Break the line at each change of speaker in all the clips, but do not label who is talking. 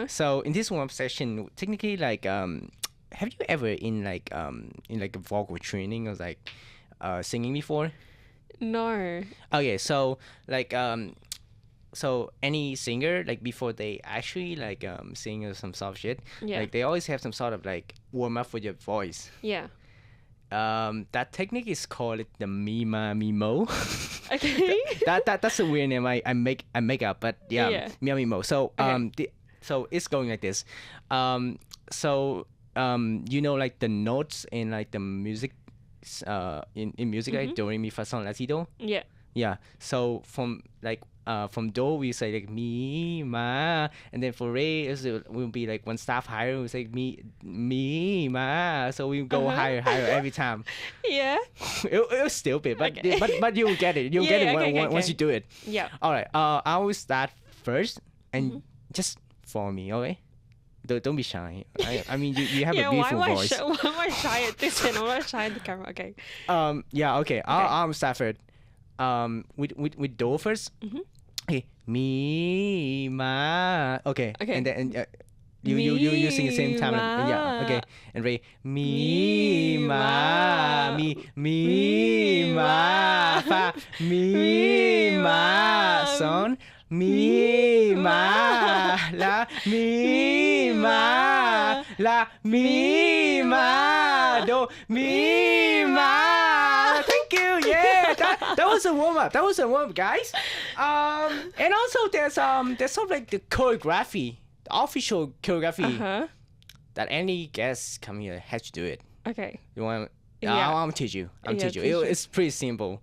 So in this warm session, technically, like, have you ever in like a vocal training or like singing before?
No.
Okay, so like so any singer, like before they actually like sing or some soft shit,
Yeah.
like they always have some sort of like warm up for your voice.
Yeah.
That technique is called the mima mimo.
Okay.
That's a weird name I make up, but yeah,
Yeah.
mima mimo. So
Okay.
so it's going like this. So you know, like the notes in like the music, in music, like do re mi fa sol la si do.
Yeah.
Yeah. So from do we say like mi ma, and then for re will be like one staff higher. We say mi ma. So we go higher every time.
Yeah.
It was stupid, but
Okay.
but you'll get it. You'll get it once
okay.
you do it.
Yeah.
All right. I will start first, and just follow me. Okay. Don't be shy. I mean, you have
Yeah.
a beautiful voice.
Why am I shy at this and I'm not shy at the camera? Okay.
Yeah. Okay. I'll start first. With do first. Okay. Mi ma. Okay.
Okay.
And then you sing the same time.
Mi,
Yeah.
ma.
Okay. And re mi ma mi ma fa mi ma son mi ma la mi ma do mi ma. Thank you. Yeah, that was a warm up. That was a warm up, guys. And also there's sort of like the choreography, the official choreography that any guest come here has to do it.
Okay.
You want?
Yeah.
I'll teach you.
Yeah,
Teach you.
teach you.
It's pretty simple.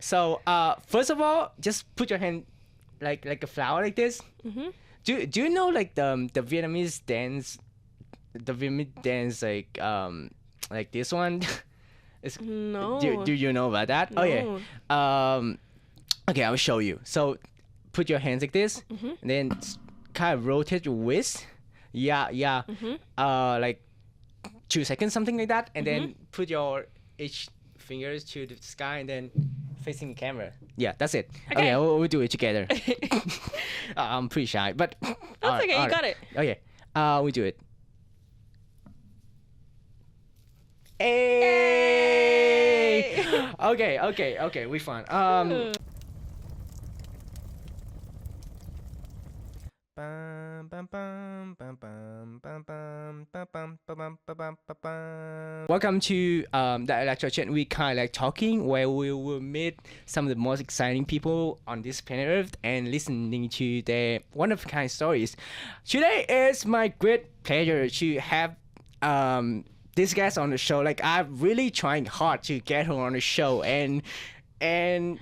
So first of all, just put your hand like a flower like this. Do you know like the Vietnamese dance, like this one?
No.
Do you know about that?
No.
Oh yeah. Okay, I'll show you. So put your hands like this, and then kind of rotate your wrist. Yeah. Like 2 seconds, something like that, and then put your each fingers to the sky and then facing the camera. Yeah, that's it. Okay, we'll do it together. I'm pretty shy, but
That's okay. You got it.
Okay, we do it. Hey! Okay, we fun. Welcome to the Electro Chat. We kind of like talking where we will meet some of the most exciting people on this planet Earth and listening to their one-of-a-kind stories. Today is my great pleasure to have this guest on the show. Like I'm really trying hard to get her on the show, and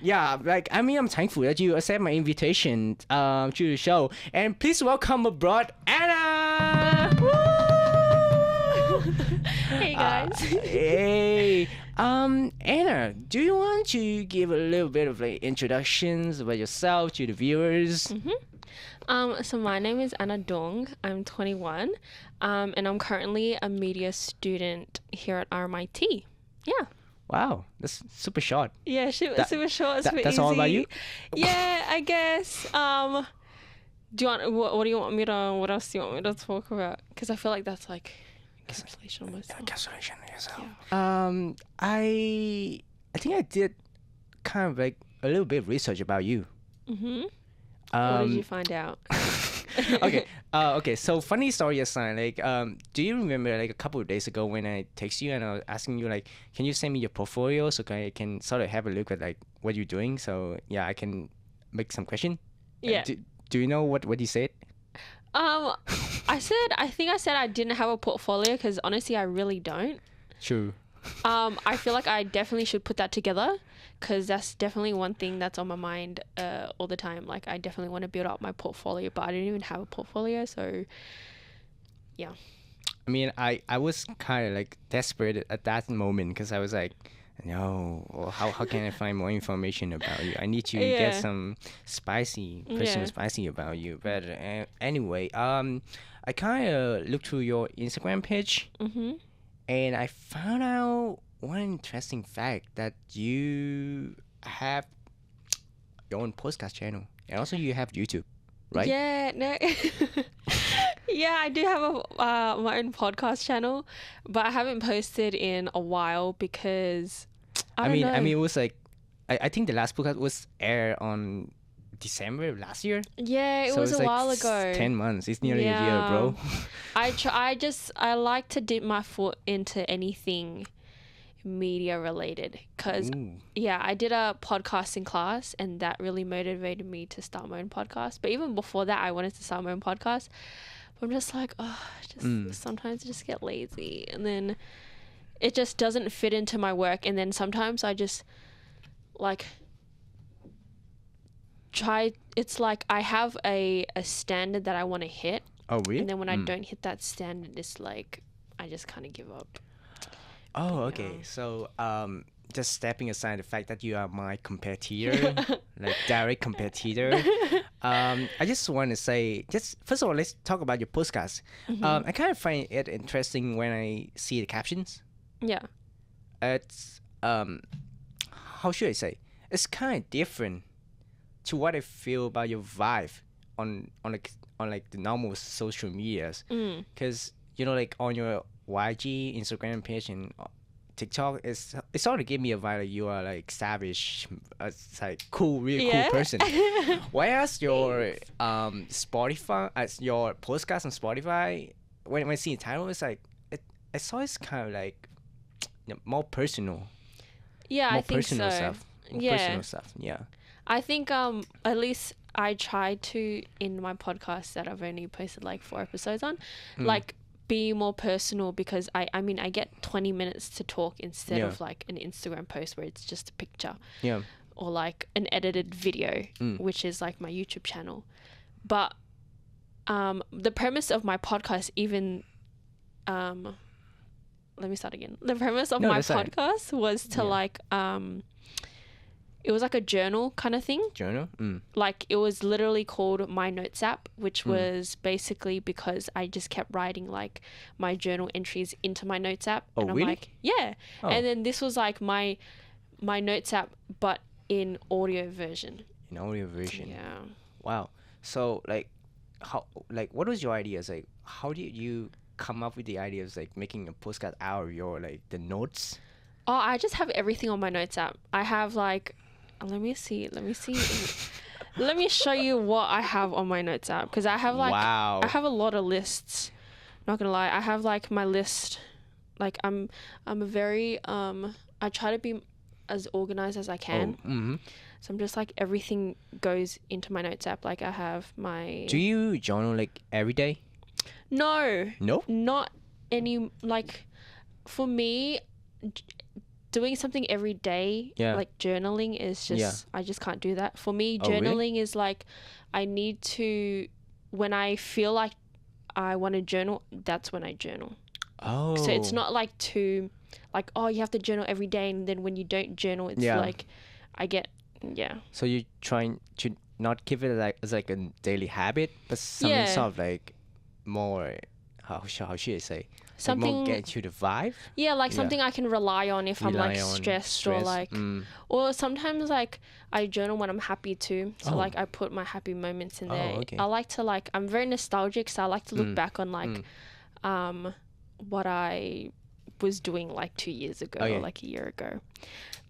yeah, like I mean, I'm thankful that you accept my invitation to the show. And please welcome abroad Anna. Woo!
Hey guys.
Hey, Anna, do you want to give a little bit of like introductions about yourself to the viewers?
So my name is Anna Dong. I'm 21, and I'm currently a media student here at RMIT. Yeah.
Wow, that's super short.
Yeah, super short, super easy.
That's all about you?
Yeah, I guess. Do you want what do you want me to? What else do you want me to talk about? Because I feel like that's like encapsulation of myself.
Encapsulation of yourself.
Yeah.
I think I did kind of like a little bit of research about you.
What did you find out?
Okay. So funny story aside, like, do you remember like a couple of days ago when I texted you and I was asking you like, can you send me your portfolio so I can sort of have a look at like what you're doing? So yeah, I can make some question.
Yeah.
Do you know what you said?
I think I said I didn't have a portfolio because honestly, I really don't.
True.
I feel like I definitely should put that together because that's definitely one thing that's on my mind all the time. Like I definitely want to build up my portfolio, but I didn't even have a portfolio, so yeah.
I mean, I was kind of like desperate at that moment because I was like, no, well, how can I find more information about you? I need to get some personal spicy about you. But anyway, I kind of looked through your Instagram page, and I found out one interesting fact that you have your own podcast channel, and also you have YouTube, right?
Yeah, no. Yeah, I do have my own podcast channel, but I haven't posted in a while because I don't know.
It was like, I think the last podcast was aired on December of last year.
Yeah, it
So
was
it's
a
like
while ago.
10 months. It's nearly a year, bro.
I like to dip my foot into anything media related because I did a podcasting class and that really motivated me to start my own podcast. But even before that, I wanted to start my own podcast. But I'm just like, sometimes I just get lazy and then it just doesn't fit into my work. And then sometimes I just like try. It's like I have a standard that I want to hit.
Oh, really?
And then when I don't hit that standard, it's like I just kind of give up.
Oh, okay. So, just stepping aside the fact that you are my competitor, like direct competitor, I just want to say, just first of all, let's talk about your podcast. I kind of find it interesting when I see the captions.
Yeah.
It's how should I say? It's kind of different to what I feel about your vibe on the normal social medias, because like on your YG, Instagram page, and TikTok, it's sort of give me a vibe like you are like savage, it's like really cool person. Whereas your Spotify, your podcast on Spotify, when I see the title, it's like I saw it's kind of like more personal.
Yeah,
more
I think
personal
so.
Stuff. More
Yeah.
personal stuff. Yeah.
I think at least I try to, in my podcast that I've only posted like 4 episodes on, like be more personal because I mean I get 20 minutes to talk instead of like an Instagram post where it's just a picture.
Yeah.
Or like an edited video, which is like my YouTube channel. But the premise of my podcast even let me start again. The premise of my podcast was to like it was like a journal kind of thing.
Journal?
Like it was literally called My Notes app, which was basically because I just kept writing like my journal entries into my Notes app.
Oh,
and I'm
really?
like, yeah.
Oh.
And then this was like my Notes app, but in audio version.
In audio version.
Yeah.
Wow. So what was your ideas? Like how did you come up with the ideas like making a postcard out of your like the notes?
Oh, I just have everything on my Notes app. I have like, let me see. Let me show you what I have on my Notes app because I have like I have a lot of lists. Not gonna lie, I have like my list. Like I'm a very I try to be as organized as I can. So I'm just like everything goes into my Notes app. Like I have my.
Do you journal like every day?
No.
No.
Not any like. For me, doing something every day, like journaling is just I just can't do that. For me, journaling is like I need to, when I feel like I want to journal, that's when I journal.
Oh.
So it's not like you have to journal every day, and then when you don't journal, it's like I get
So you're trying to not keep it like as like a daily habit, but something sort of like more how should I say?
Something
like more get you the vibe.
Yeah, like something I can rely on if I'm like stressed or like, or sometimes like I journal when I'm happy too. So like I put my happy moments in there.
Okay.
I like to like, I'm very nostalgic, so I like to look back on like, what I was doing like 2 years ago or like a year ago.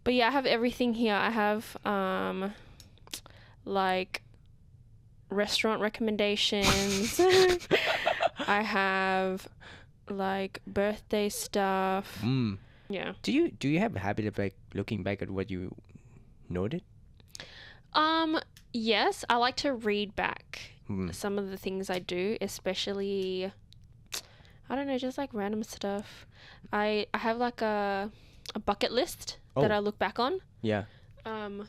But yeah, I have everything here. I have like restaurant recommendations. I have like birthday stuff. Yeah.
Do you have a habit of like looking back at what you noted?
Yes, I like to read back some of the things I do, especially I don't know, just like random stuff. I have like a bucket list that I look back on.
Yeah.
And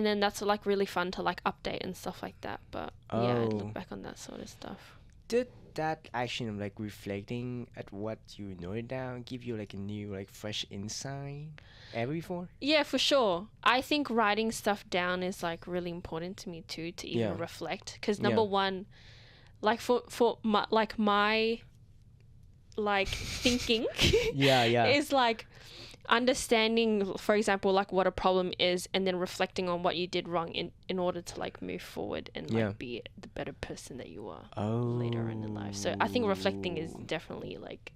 then that's like really fun to like update and stuff like that. But yeah, I look back on that sort of stuff.
Did that action of like reflecting at what you noted down give you like a new like fresh insight ever before? Yeah,
for sure. I think writing stuff down is like really important to me too, to even reflect. Because number one, like for my like thinking is like understanding, for example, like what a problem is, and then reflecting on what you did wrong in order to like move forward and like be the better person that you are later on in life. So I think reflecting is definitely like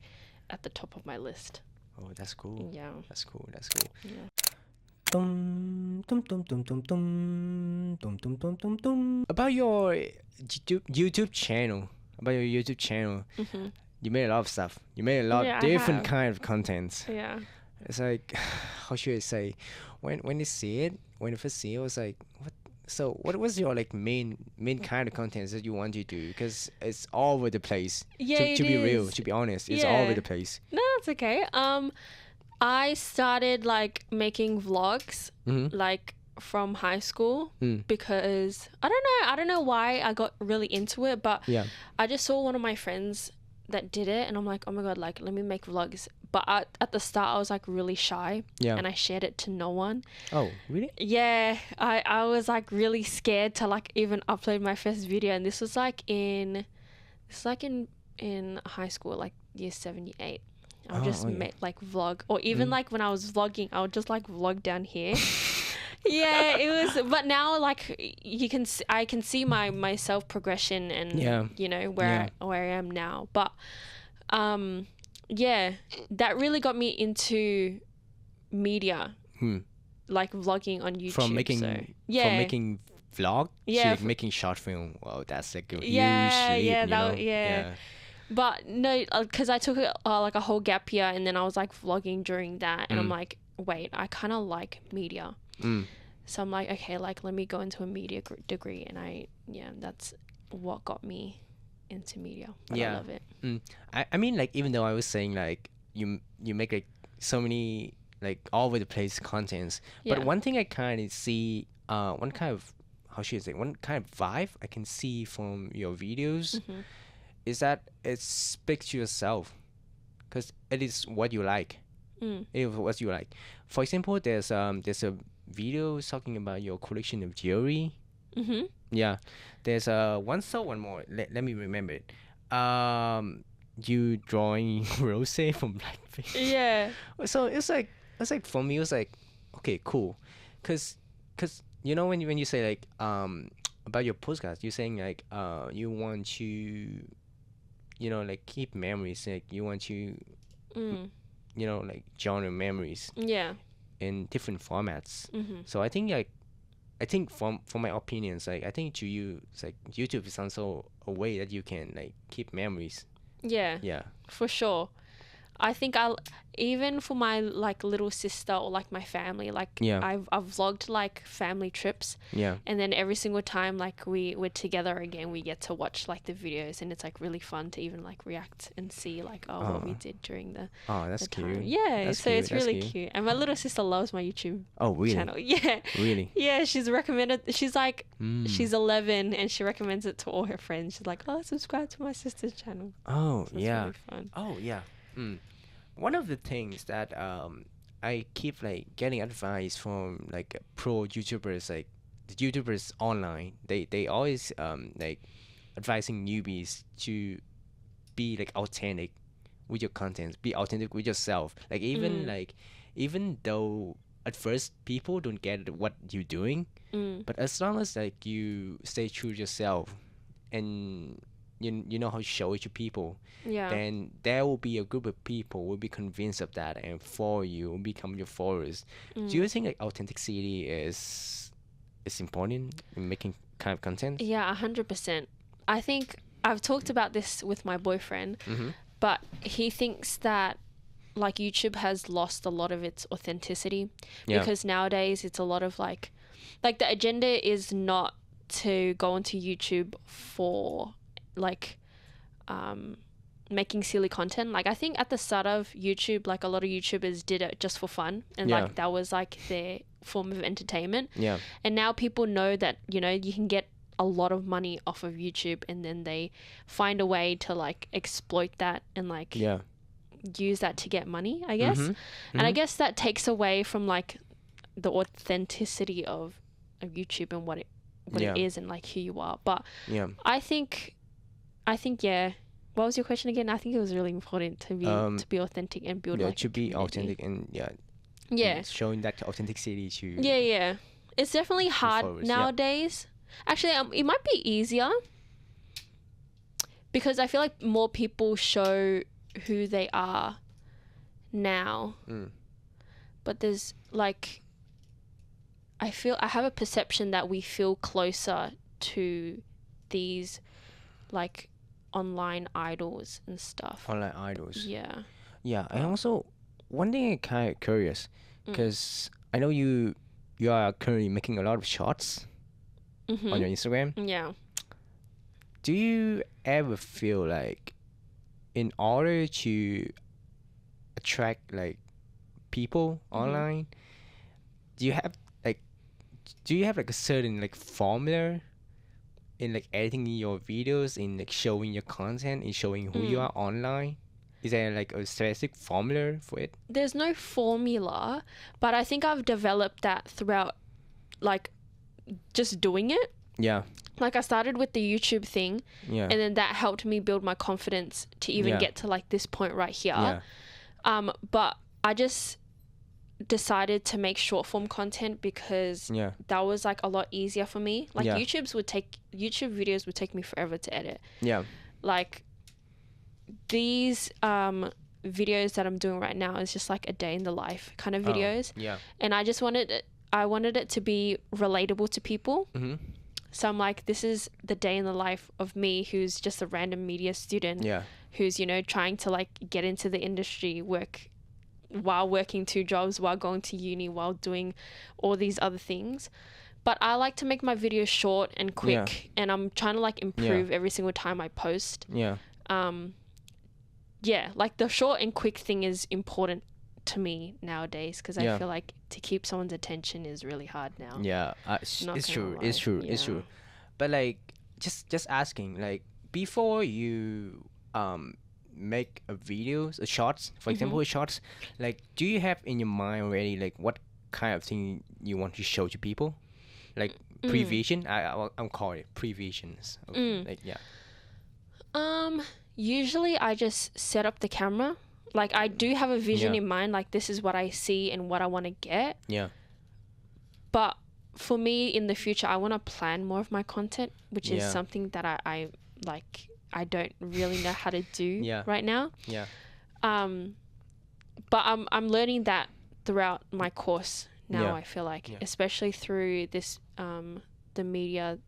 at the top of my list.
Oh, that's cool.
Yeah.
That's cool. That's cool.
Yeah.
About your YouTube channel.
Mm-hmm.
You made a lot of stuff. You made a lot of different kind of contents.
Yeah.
It's like, how should I say? When I see it, when I first see it, I was like, what? So what was your like main kind of contents that you want to do? Because it's all over the place.
Yeah,
to be real, to be honest, it's all over the place.
No, that's okay. I started like making vlogs like from high school because I don't know why I got really into it, but I just saw one of my friends that did it and I'm like, oh my god, like let me make vlogs. But at the start I was like really shy and I shared it to no one.
Oh, really?
Yeah, I was like really scared to like even upload my first video, and this was like in high school, like year 7, year 8. I would just make like vlog, or even like when I was vlogging, I would just like vlog down here. Yeah, it was. But now, like I can see my self progression and you know where I am now. But yeah, that really got me into media, like vlogging on YouTube.
From making vlog to making short film. Wow, that's like a huge leap,
But no, because I took like a whole gap year, and then I was like vlogging during that, and I'm like, wait, I kind of like media. So I'm like, okay, like let me go into a media degree, and that's what got me into media. But I love it.
I mean, like even though I was saying like you make like so many like all over the place contents, but one thing I kind of see, one kind of one kind of vibe I can see from your videos. Is that it speaks to yourself, because it is what you like. It is what you like. For example, there's a video talking about your collection of jewelry. Yeah, there's one more. Let me remember it. You drawing rose from blackface.
Yeah.
So it's like for me it was like, okay, cool, cause you know when you say like about your podcast, you're saying like you want to, you know, like keep memories, like you want to you know, like genre memories in different formats. So I think from my opinions, like I think to you it's like YouTube is also a way that you can like keep memories. Yeah,
for sure. I think even for my like little sister or like my family, like I've vlogged like family trips, and then every single time like we're together again, we get to watch like the videos, and it's like really fun to even like react and see like what we did during the
that's
the
cute
time. Yeah,
that's
so
cute.
it's really cute. And my little sister loves my YouTube channel.
Really
She's recommended, she's like she's 11 and she recommends it to all her friends. She's like, oh, subscribe to my sister's channel.
So
it's really fun.
One of the things that I keep like getting advice from like pro YouTubers, like the YouTubers online, they always like advising newbies to be like authentic with your content, be authentic with yourself. Like even though at first people don't get what you're doing, but as long as like you stay true to yourself and you know how to show it to people, then there will be a group of people will be convinced of that and follow you, will become your followers. Do you think like authenticity is important in making kind of content?
Yeah, 100%. I think I've talked about this with my boyfriend, but he thinks that like YouTube has lost a lot of its authenticity because nowadays it's a lot of like the agenda is not to go onto YouTube for like making silly content. Like I think at the start of YouTube, like a lot of YouTubers did it just for fun, and like that was like their form of entertainment. And now people know that, you know, you can get a lot of money off of YouTube, and then they find a way to like exploit that and like use that to get money, I guess. And I guess that takes away from like the authenticity of YouTube and what it is and like who you are. But I think what was your question again? I think it was really important to be authentic and build like
to be authentic and
Yeah.
showing that authenticity to
Yeah. It's definitely hard
followers,
nowadays. Actually, it might be easier because I feel like more people show who they are now. But there's like, I have a perception that we feel closer to these like online idols and stuff.
online idols.
Yeah.
Yeah, I also one thing I'm kind of curious because I know you are currently making a lot of shots on your Instagram.
Yeah.
Do you ever feel like in order to attract like people online, do you have like a certain like formula in like editing your videos, in like showing your content, in showing who you are online? Is there like a specific formula for it?
There's no formula, but I think I've developed that throughout like just doing it.
Yeah.
Like I started with the YouTube thing,
Yeah.
and then that helped me build my confidence to even get to like this point right here.
Yeah.
But I just decided to make short form content because that was like a lot easier for me. Like YouTube videos would take me forever to edit.
Yeah.
Like these videos that I'm doing right now is just like a day in the life kind of videos.
Yeah.
And I just wanted it to be relatable to people. So I'm like, this is the day in the life of me, who's just a random media student, who's, you know, trying to like get into the industry, work while working 2 jobs, while going to uni, while doing all these other things. But I like to make my videos short and quick, and I'm trying to like improve every single time I post. Like the short and quick thing is important to me nowadays, because I feel like to keep someone's attention is really hard now.
It's true. But like just asking, like before you make a videos, a shots, for example, shots, like do you have in your mind already like what kind of thing you want to show to people, like prevision? I'm calling it previsions. Like
usually I just set up the camera. Like I do have a vision in mind, like this is what I see and what I want to get. But for me in the future, I want to plan more of my content, which is something that I like I don't really know how to do right now. But I'm learning that throughout my course now. I feel like especially through this the media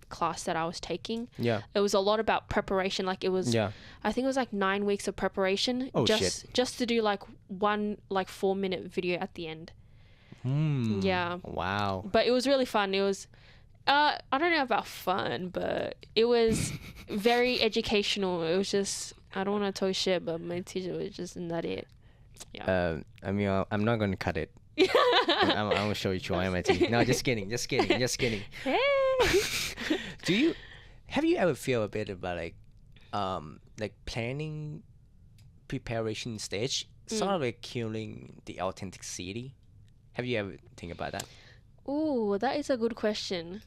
class that I was taking. It was a lot about preparation. Like it was I think it was like 9 weeks of preparation just to do like one like 4-minute video at the end.
Wow.
But it was really fun. It was I don't know about fun, but it was very educational. It was just, I don't want to talk shit, but my teacher was just nutty.
I mean, I'm not gonna cut it. I'm gonna show you trying my teeth. No, just kidding.
Hey.
Have you ever feel a bit about like planning preparation stage, sort of like killing the authenticity? Have you ever think about that?
Ooh, that is a good question.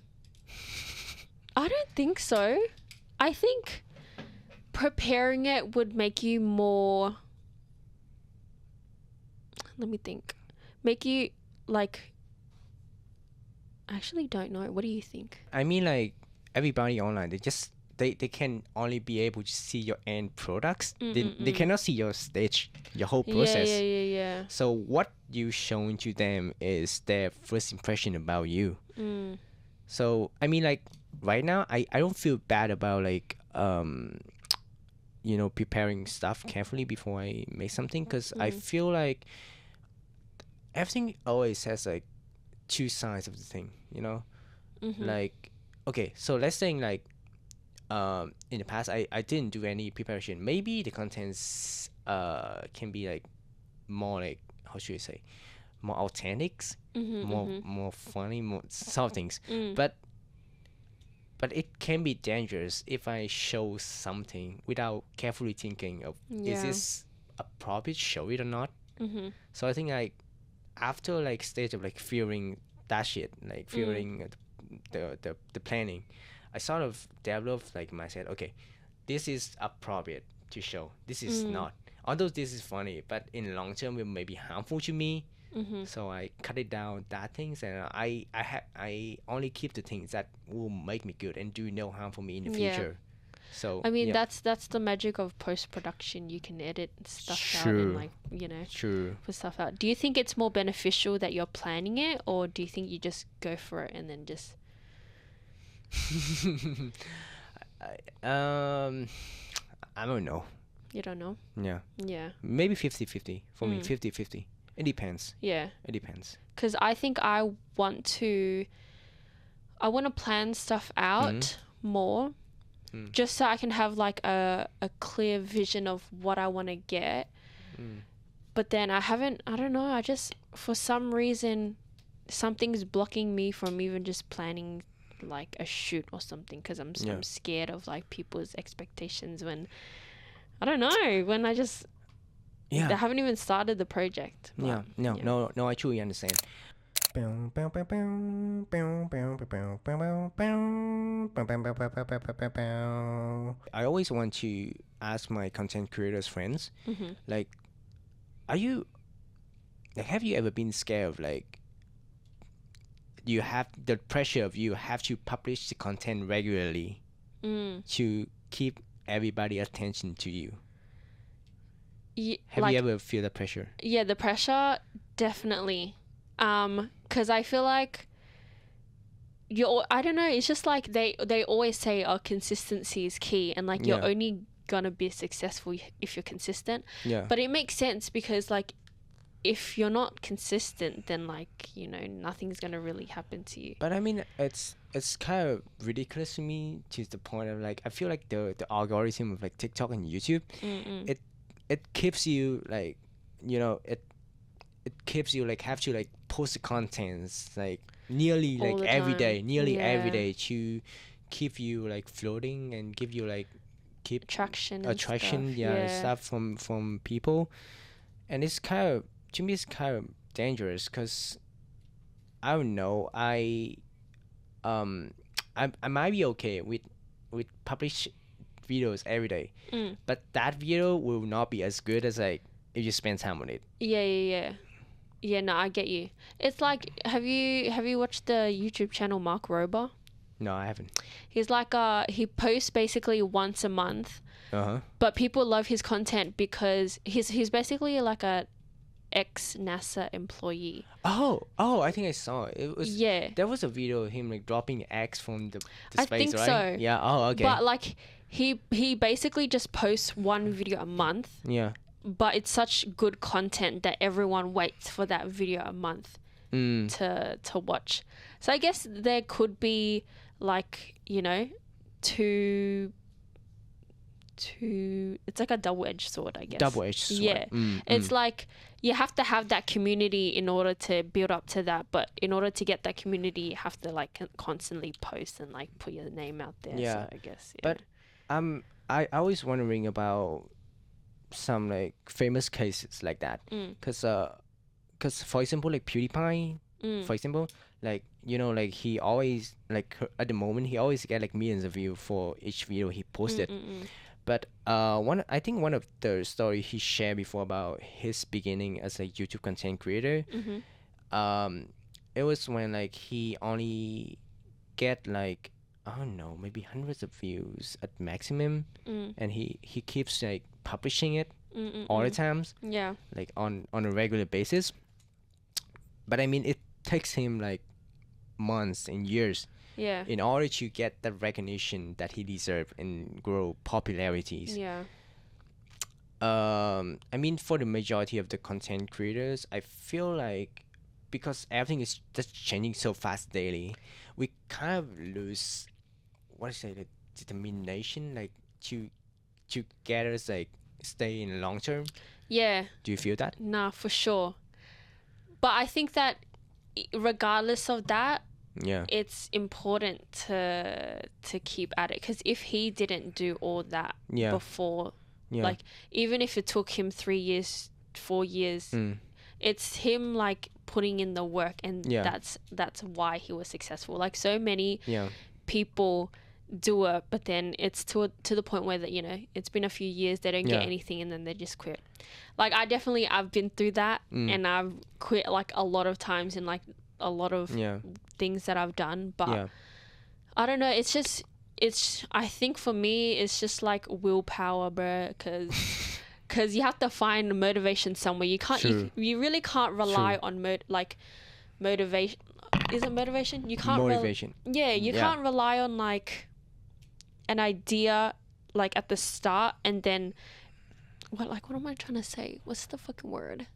I don't think so. I think preparing it would make you more, let me think, make you like, I actually don't know. What do you think?
I mean, like everybody online, they can only be able to see your end products. They cannot see your stage, your whole process.
Yeah.
So what you showing to them is their first impression about you. So I mean, like right now, I don't feel bad about like preparing stuff carefully before I make something, because I feel like everything always has like 2 sides of the thing, you know. Like okay, so let's say like in the past I didn't do any preparation. Maybe the contents can be like more like, how should I say, more authentic, more funny, more some things. But it can be dangerous if I show something without carefully thinking of is this appropriate, show it or not. So I think like after like stage of like fearing that shit, like fearing the planning, I sort of developed like mindset, okay, this is appropriate to show, this is not. Although this is funny, but in the long term it may be harmful to me. So I cut it down that things, and I only keep the things that will make me good and do no harm for me in the
Yeah.
future. So
I mean,
yeah.
that's the magic of post-production. You can edit stuff out
True.
and like,
True.
put stuff out. Do you think it's more beneficial that you're planning it, or do you think you just go for it and then just
I don't know.
you don't know?
Yeah.
Yeah.
Maybe 50-50 for me. 50-50. It depends.
Yeah.
It depends.
Because I think I want to plan stuff out more, just so I can have like a clear vision of what I want to get. But then I don't know, I just, for some reason, something's blocking me from even just planning like a shoot or something, because I'm scared of like people's expectations when, I don't know, when I just, I haven't even started the project.
Yeah. No, I truly understand. I always want to ask my content creators friends, like, have you ever been scared of like you have the pressure of you have to publish the content regularly to keep everybody attention to you? Have you ever feel the pressure?
Yeah, the pressure, definitely. Because I feel like I don't know, it's just like they always say, oh, consistency is key, and like you're only gonna be successful if you're consistent.
Yeah.
But it makes sense, because like if you're not consistent, then like, nothing's gonna really happen to you.
But I mean, it's kind of ridiculous to me, to the point of like, I feel like the algorithm of like TikTok and YouTube, it keeps you like, it keeps you like have to like post the contents like nearly
All
like
the
every
time.
day, nearly every
Yeah.
day, to keep you like floating and give you like keep
Attraction and
attraction,
stuff.
stuff from people. And it's kind of, to me, it's kind of dangerous, because I don't know, I might be okay with publish videos every day, but that video will not be as good as like if you spend time on it.
Yeah, no, I get you. It's like, have you watched the YouTube channel Mark Rober?
No, I haven't.
He's like he posts basically once a month, but people love his content because he's basically like a ex-NASA employee.
Oh, I think I saw it. It was, there was a video of him like dropping eggs from the
I
space,
think
right?
so.
Yeah. Oh, okay.
But like he basically just posts one video a month.
Yeah.
But it's such good content that everyone waits for that video a month to watch. So I guess there could be like, two it's like a double-edged sword, I guess.
Double-edged sword.
Yeah. It's like you have to have that community in order to build up to that, but in order to get that community, you have to like constantly post and like put your name out there.
Yeah.
So I guess. Yeah.
But I was wondering about some like famous cases like that, because for example, like PewDiePie, for example, like like he always like at the moment he always get like millions of views for each video he posted. But I think one of the story he shared before about his beginning as a YouTube content creator, it was when like he only get like, I don't know, maybe hundreds of views at maximum, and he keeps like publishing it all the times, like on a regular basis. But I mean, it takes him like months and years in order to get the recognition that he deserves and grow popularities. I mean, for the majority of the content creators, I feel like because everything is just changing so fast daily, we kind of lose, what I say, the determination, like to get us like stay in the long term.
Yeah.
Do you feel that?
Nah, for sure. But I think that regardless of that, it's important to keep at it, because if he didn't do all that before, like even if it took him 3 years, 4 years, it's him like putting in the work, and that's why he was successful. Like so many people do it, but then it's to the point where that, you know, it's been a few years, they don't get
Yeah.
anything, and then they just quit. Like I've been through that, and I've quit like a lot of times in like a lot of
Yeah.
things that I've done, but
Yeah.
I don't know, it's I think for me it's just like willpower, bro, because you have to find motivation somewhere. You can't you really can't rely on motivation. Is it motivation? You can't
Motivation.
you can't rely on like an idea like at the start, and then what am I trying to say? What's the fucking word?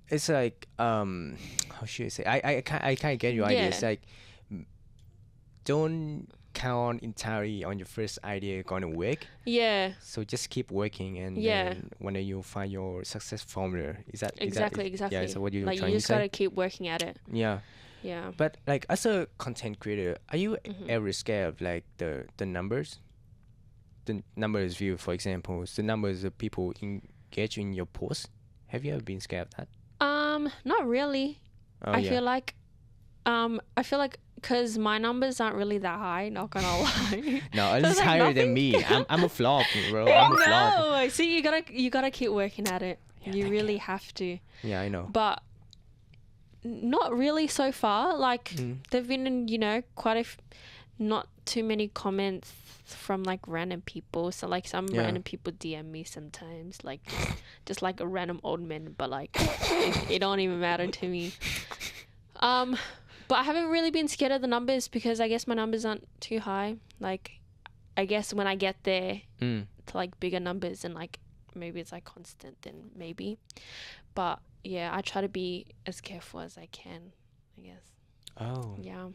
It's like how should I say? I can't get your idea. It's like don't count entirely on your first idea gonna work.
Yeah.
So just keep working, and then when you find your success formula, is that
exactly?
Yeah. So what you're
like
trying
you
to
just
say?
gotta keep working at it.
Yeah.
Yeah.
But like as a content creator, are you ever scared of like the numbers? The numbers view, for example, the numbers of people engage in your post. Have you ever been scared of that?
Not really.
Oh,
I feel like because my numbers aren't really that high, not gonna lie.
No, at
So
least
it's like
higher than me. I'm a flop, bro. I'm a flop.
No, see, you gotta keep working at it.
Yeah,
you
thank
really
you.
have to.
Yeah, I know.
But not really so far. Like there've been, you know, not too many comments from like random people. So like some random people DM me sometimes, like just like a random old man, but like it don't even matter to me. But I haven't really been scared of the numbers because I guess my numbers aren't too high. Like I guess when I get there to like bigger numbers and like maybe it's like constant, then maybe. But yeah, I try to be as careful as I can, I guess.
Oh.
Yeah.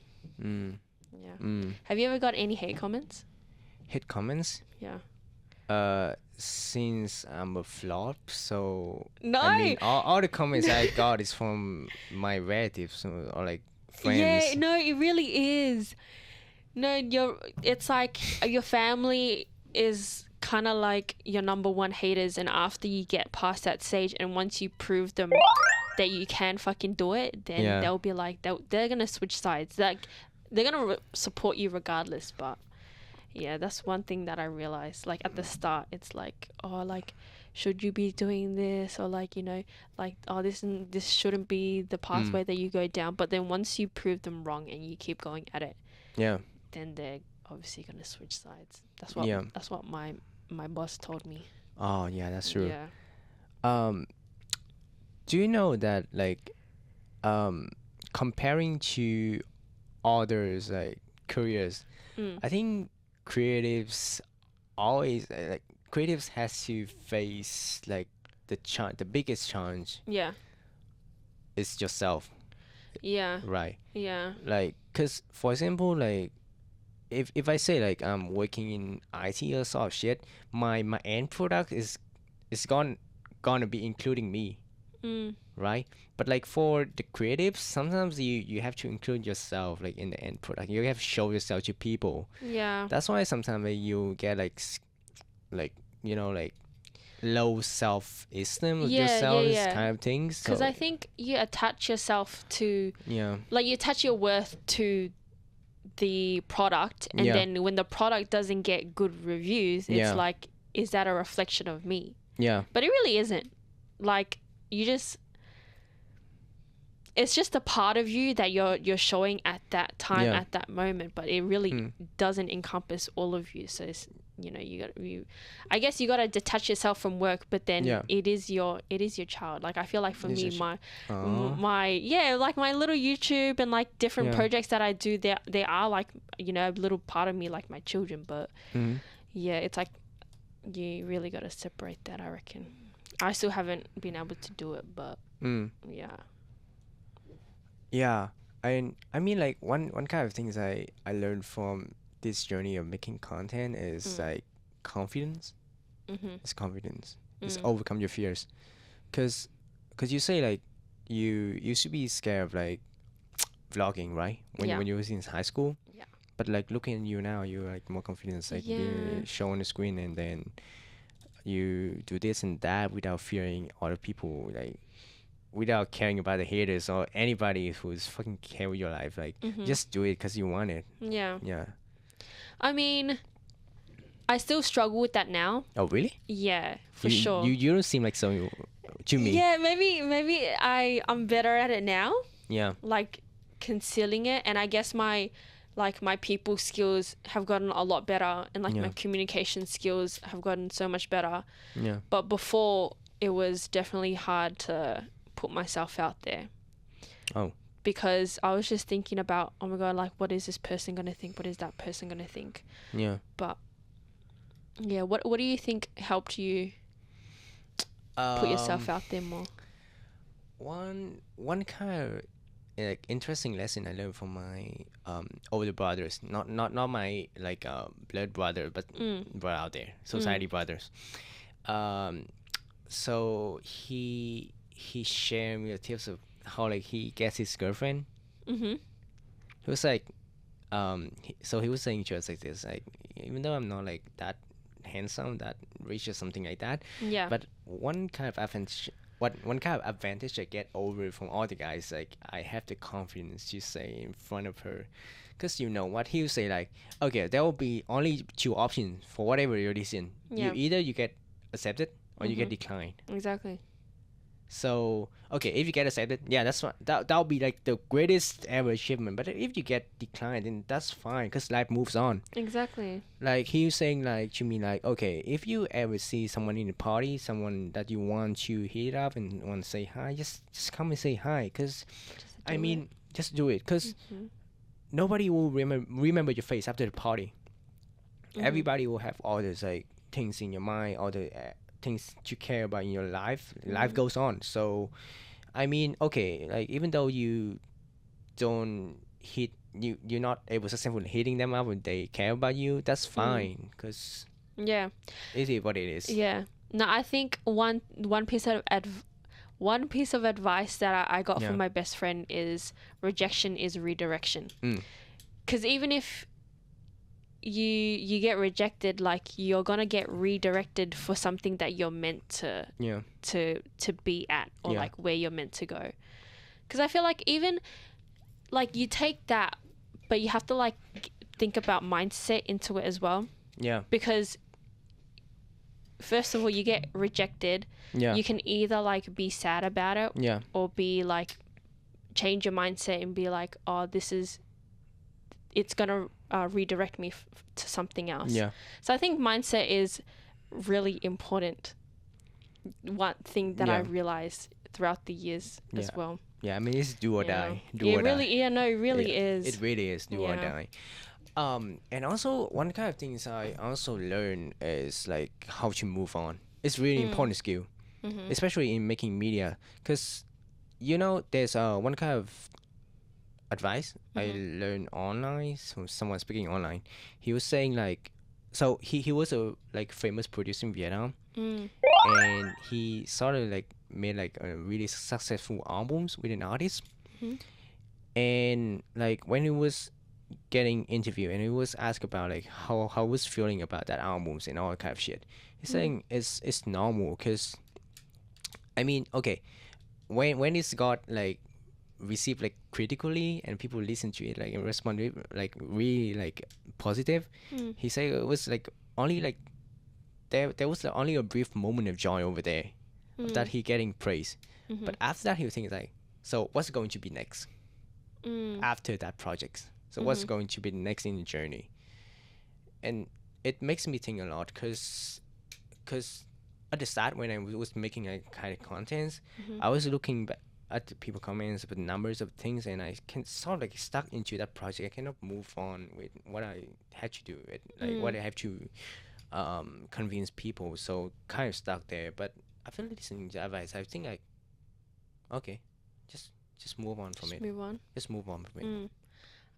Yeah.
Have you ever got any hate comments?
Hate comments?
Yeah.
Since I'm a flop, so
No.
I mean, all the comments I got is from my relatives or like friends.
Yeah, no, it really is. No, it's like your family is kind of like your number one haters, and after you get past that stage and once you prove them that you can fucking do it, then they'll be like they're gonna switch sides. Like they're gonna support you regardless. But yeah, that's one thing that I realized. Like at the start, it's like, oh, like should you be doing this, or like, you know, like, oh, this shouldn't be the pathway that you go down. But then once you prove them wrong and you keep going at it, then they're obviously gonna switch sides. That's what my boss told me.
Oh yeah, that's true.
Yeah.
Do you know that like comparing to others like careers, I think creatives always like creatives has to face like the biggest challenge
Yeah.
is yourself,
Yeah.
right?
Yeah.
Like, cause for example, like if I say like I'm working in IT or sort of shit, my end product is gonna be including me, right? But like for the creatives, sometimes you have to include yourself like in the end product. You have to show yourself to people.
Yeah.
That's why sometimes like, you get like you know like low self-esteem of yourself, this kind of things.
Because
So,
I think you attach yourself to,
yeah,
like, you attach your worth to the product, and then when the product doesn't get good reviews, it's like, is that a reflection of me?
yeah,
But it really isn't. Like, it's just a part of you that you're showing at that time, at that moment, but it really doesn't encompass all of you. So it's, you know, I guess you gotta detach yourself from work, but then it is your child. Like I feel like for me, my like my little YouTube and like different projects that I do, they are like, you know, a little part of me, like my children. But it's like you really gotta separate that, I reckon. I still haven't been able to do it, but
yeah. I mean like one kind of things I learned from this journey of making content is like confidence. It's confidence. It's overcome your fears. Cause you say like you used to be scared of like vlogging, right? When you was in high school.
Yeah.
But like looking at you now, you're like more confident, like you show on the screen, and then you do this and that without fearing other people like without caring about the haters or anybody who's fucking care with your life. Like, just do it because you want it.
Yeah.
Yeah.
I mean, I still struggle with that now.
Oh, really?
Yeah, for
you,
sure.
You don't seem like so to me.
Yeah, maybe I'm better at it now.
Yeah.
Like concealing it, and I guess my people skills have gotten a lot better, and like my communication skills have gotten so much better.
Yeah.
But before, it was definitely hard to put myself out there.
Oh.
Because I was just thinking about, oh my God, like, what is this person going to think? What is that person going to think?
Yeah.
But, yeah, what do you think helped you put yourself out there more?
One kind of like interesting lesson I learned from my older brothers, not my like blood brother, but out there, society brothers. So he shared me the tips of how like he gets his girlfriend. He was like, so he was saying to us like this, like, even though I'm not like that handsome, that rich or something like that,
Yeah.
but one kind of advantage I get over from all the guys, like I have the confidence to say in front of her, because you know what he would say, like, okay, there will be only two options for whatever you listen.
Yeah.
You get accepted or you get declined.
Exactly.
So okay, if you get accepted, yeah, that's fine. That'll be like the greatest ever achievement. But if you get declined, then that's fine, because life moves on.
Exactly.
Like he was saying, like to me, like, okay, if you ever see someone in a party, someone that you want to hit up and want to say hi, just come and say hi, because I mean, just do it, because nobody will remember your face after the party. Everybody will have all those like things in your mind, all the things you care about in your life. Life goes on. So I mean, okay, like even though you don't hit, you're not able successfully hitting them up when they care about you, that's fine, because
yeah,
it is what it is.
Yeah. No, I think one piece of advice that I got from my best friend is rejection is redirection. Because even if you get rejected, like you're gonna get redirected for something that you're meant to be at, or like where you're meant to go. Because I feel like even like you take that, but you have to like think about mindset into it as well. Yeah. Because first of all, you get rejected. Yeah. You can either like be sad about it. Yeah. Or be like change your mindset and be like, oh, it's gonna redirect me to something else. Yeah. So I think mindset is really important. One thing that I realized throughout the years as well.
Yeah, I mean, it's do or die.
It really is.
It really is do or die. And also one kind of things I also learned is like how to move on. It's really important skill, especially in making media, because you know there's one kind of advice I learned online from someone speaking online. He was saying like, so he was a like famous producer in Vietnam, and he sort of like made like a really successful albums with an artist, and like when he was getting interviewed and he was asked about like how was feeling about that albums and all that kind of shit, he's saying it's normal, because I mean, okay, when it's got like received like critically and people listen to it like and respond to it like really like positive, he said it was like only like there was like only a brief moment of joy over there that he getting praise, but after that he was thinking like, so what's going to be next after that project, so what's going to be next in the journey. And it makes me think a lot, because at the start when I was making like kind of contents, I was looking back at the people comments with numbers of things, and I can sort of like stuck into that project. I cannot move on with what I had to do, like what I have to convince people, so kind of stuck there. But after listening to advice, I think like, okay, just move on from it. Just move on from it.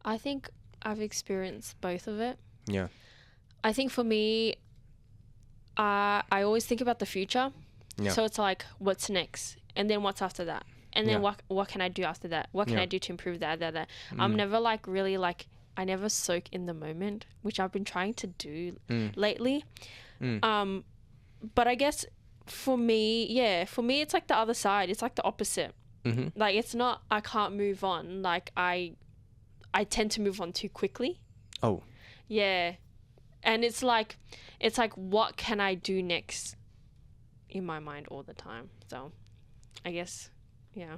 I think I've experienced both of it.
Yeah.
I think for me, I always think about the future. Yeah. So it's like, what's next? And then what's after that? And then what can I do after that? What can I do to improve that? I'm never like really like, I never soak in the moment, which I've been trying to do lately. But I guess for me, it's like the other side. It's like the opposite.
Mm-hmm.
Like, it's not I can't move on. Like, I tend to move on too quickly.
Oh.
Yeah. And it's like what can I do next in my mind all the time. So I guess, yeah.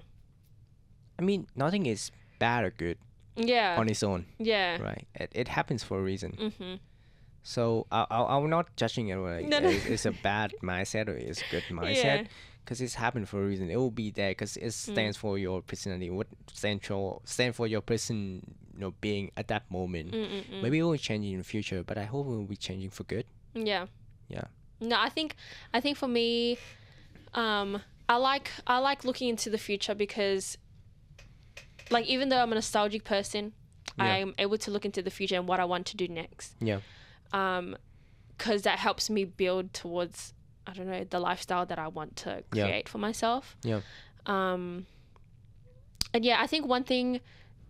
I mean, nothing is bad or good
Yeah.
on its own,
Yeah.
right? It happens for a reason.
Mm-hmm.
So I'm not judging it like
No, no.
it's a bad mindset or it's a good mindset.
Yeah.
Because it's happened for a reason. It will be there because it stands for your personality. What stand for your person, being at that moment.
Mm-mm-mm.
Maybe it will change in the future, but I hope it will be changing for good.
Yeah.
Yeah.
No, I think for me, I like looking into the future because, like, even though I'm a nostalgic person,
Yeah.
I'm able to look into the future and what I want to do next.
Yeah.
Because that helps me build towards, I don't know, the lifestyle that I want to create for myself.
Yeah.
And yeah, I think one thing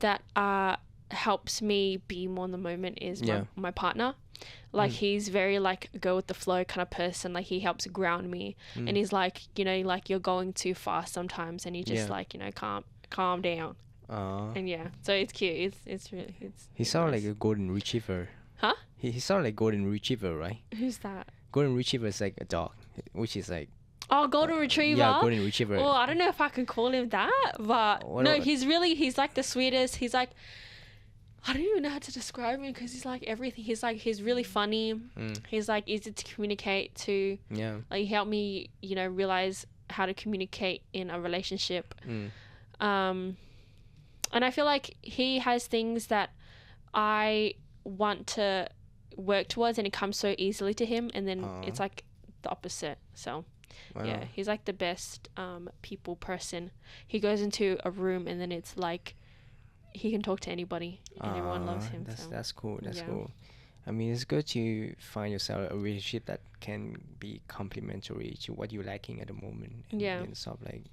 that helps me be more in the moment is my partner. Like, he's very like go with the flow kind of person. Like, he helps ground me, and he's like, like, you're going too fast sometimes, and he just like, calm down. And yeah, so it's cute. It's really
He sounds like a golden retriever.
Huh?
He sounds like golden retriever, right?
Who's that?
Golden retriever is like a dog, which is like
Oh, golden retriever.
yeah, golden retriever.
Oh, I don't know if I can call him that, but no, he's like the sweetest. He's like, I don't even know how to describe him because he's like everything. He's really funny. He's like easy to communicate to.
Yeah.
Like, he helped me, realize how to communicate in a relationship. And I feel like he has things that I want to work towards, and it comes so easily to him, and then it's like the opposite. So yeah, he's like the best people person. He goes into a room and then it's like he can talk to anybody and everyone loves him.
That's cool. That's cool. I mean, it's good to find yourself a relationship that can be complementary to what you're lacking at the moment. And sort of like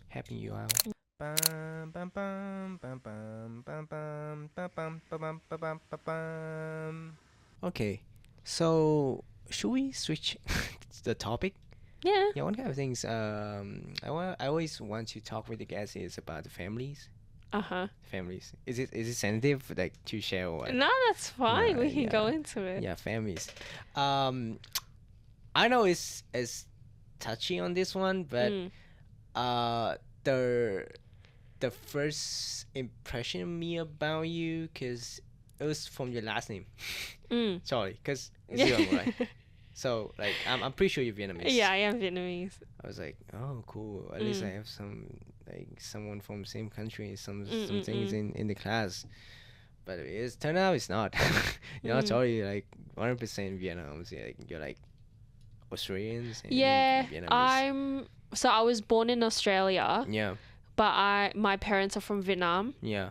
helping you out. Bum, bum, bum, bum, bum, bum, bum, bum, bum, bum, bum, bum, bum. Okay, so should we switch the topic?
Yeah.
Yeah, one kind of things. I always want to talk with the guests is about the families. Families. Is it sensitive like to share or what?
No, that's fine. We can go into it.
Yeah, families. I know it's touchy on this one, but the first impression of me about you, cause it was from your last name. Sorry, because it's Dương, right? So like I'm pretty sure you're Vietnamese.
Yeah, I am Vietnamese.
I was like, oh, cool. At least I have someone from the same country. Some things in the class. But it's turned out it's not. You're not totally like 100% Vietnam. You're like Australians. And
Vietnamese. I was born in Australia.
Yeah.
But my parents are from Vietnam.
Yeah.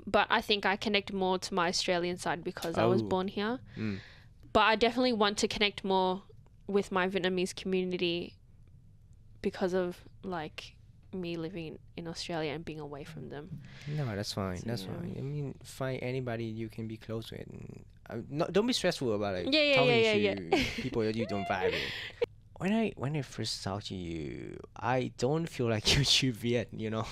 But I think I connect more to my Australian side because I was born here. But I definitely want to connect more with my Vietnamese community because of like me living in Australia and being away from them.
No, that's fine. That's fine. I mean, find anybody you can be close with. And, don't be stressful about like talking to people that you don't vibe with. When I first talk to you, I don't feel like you're true Viet, you know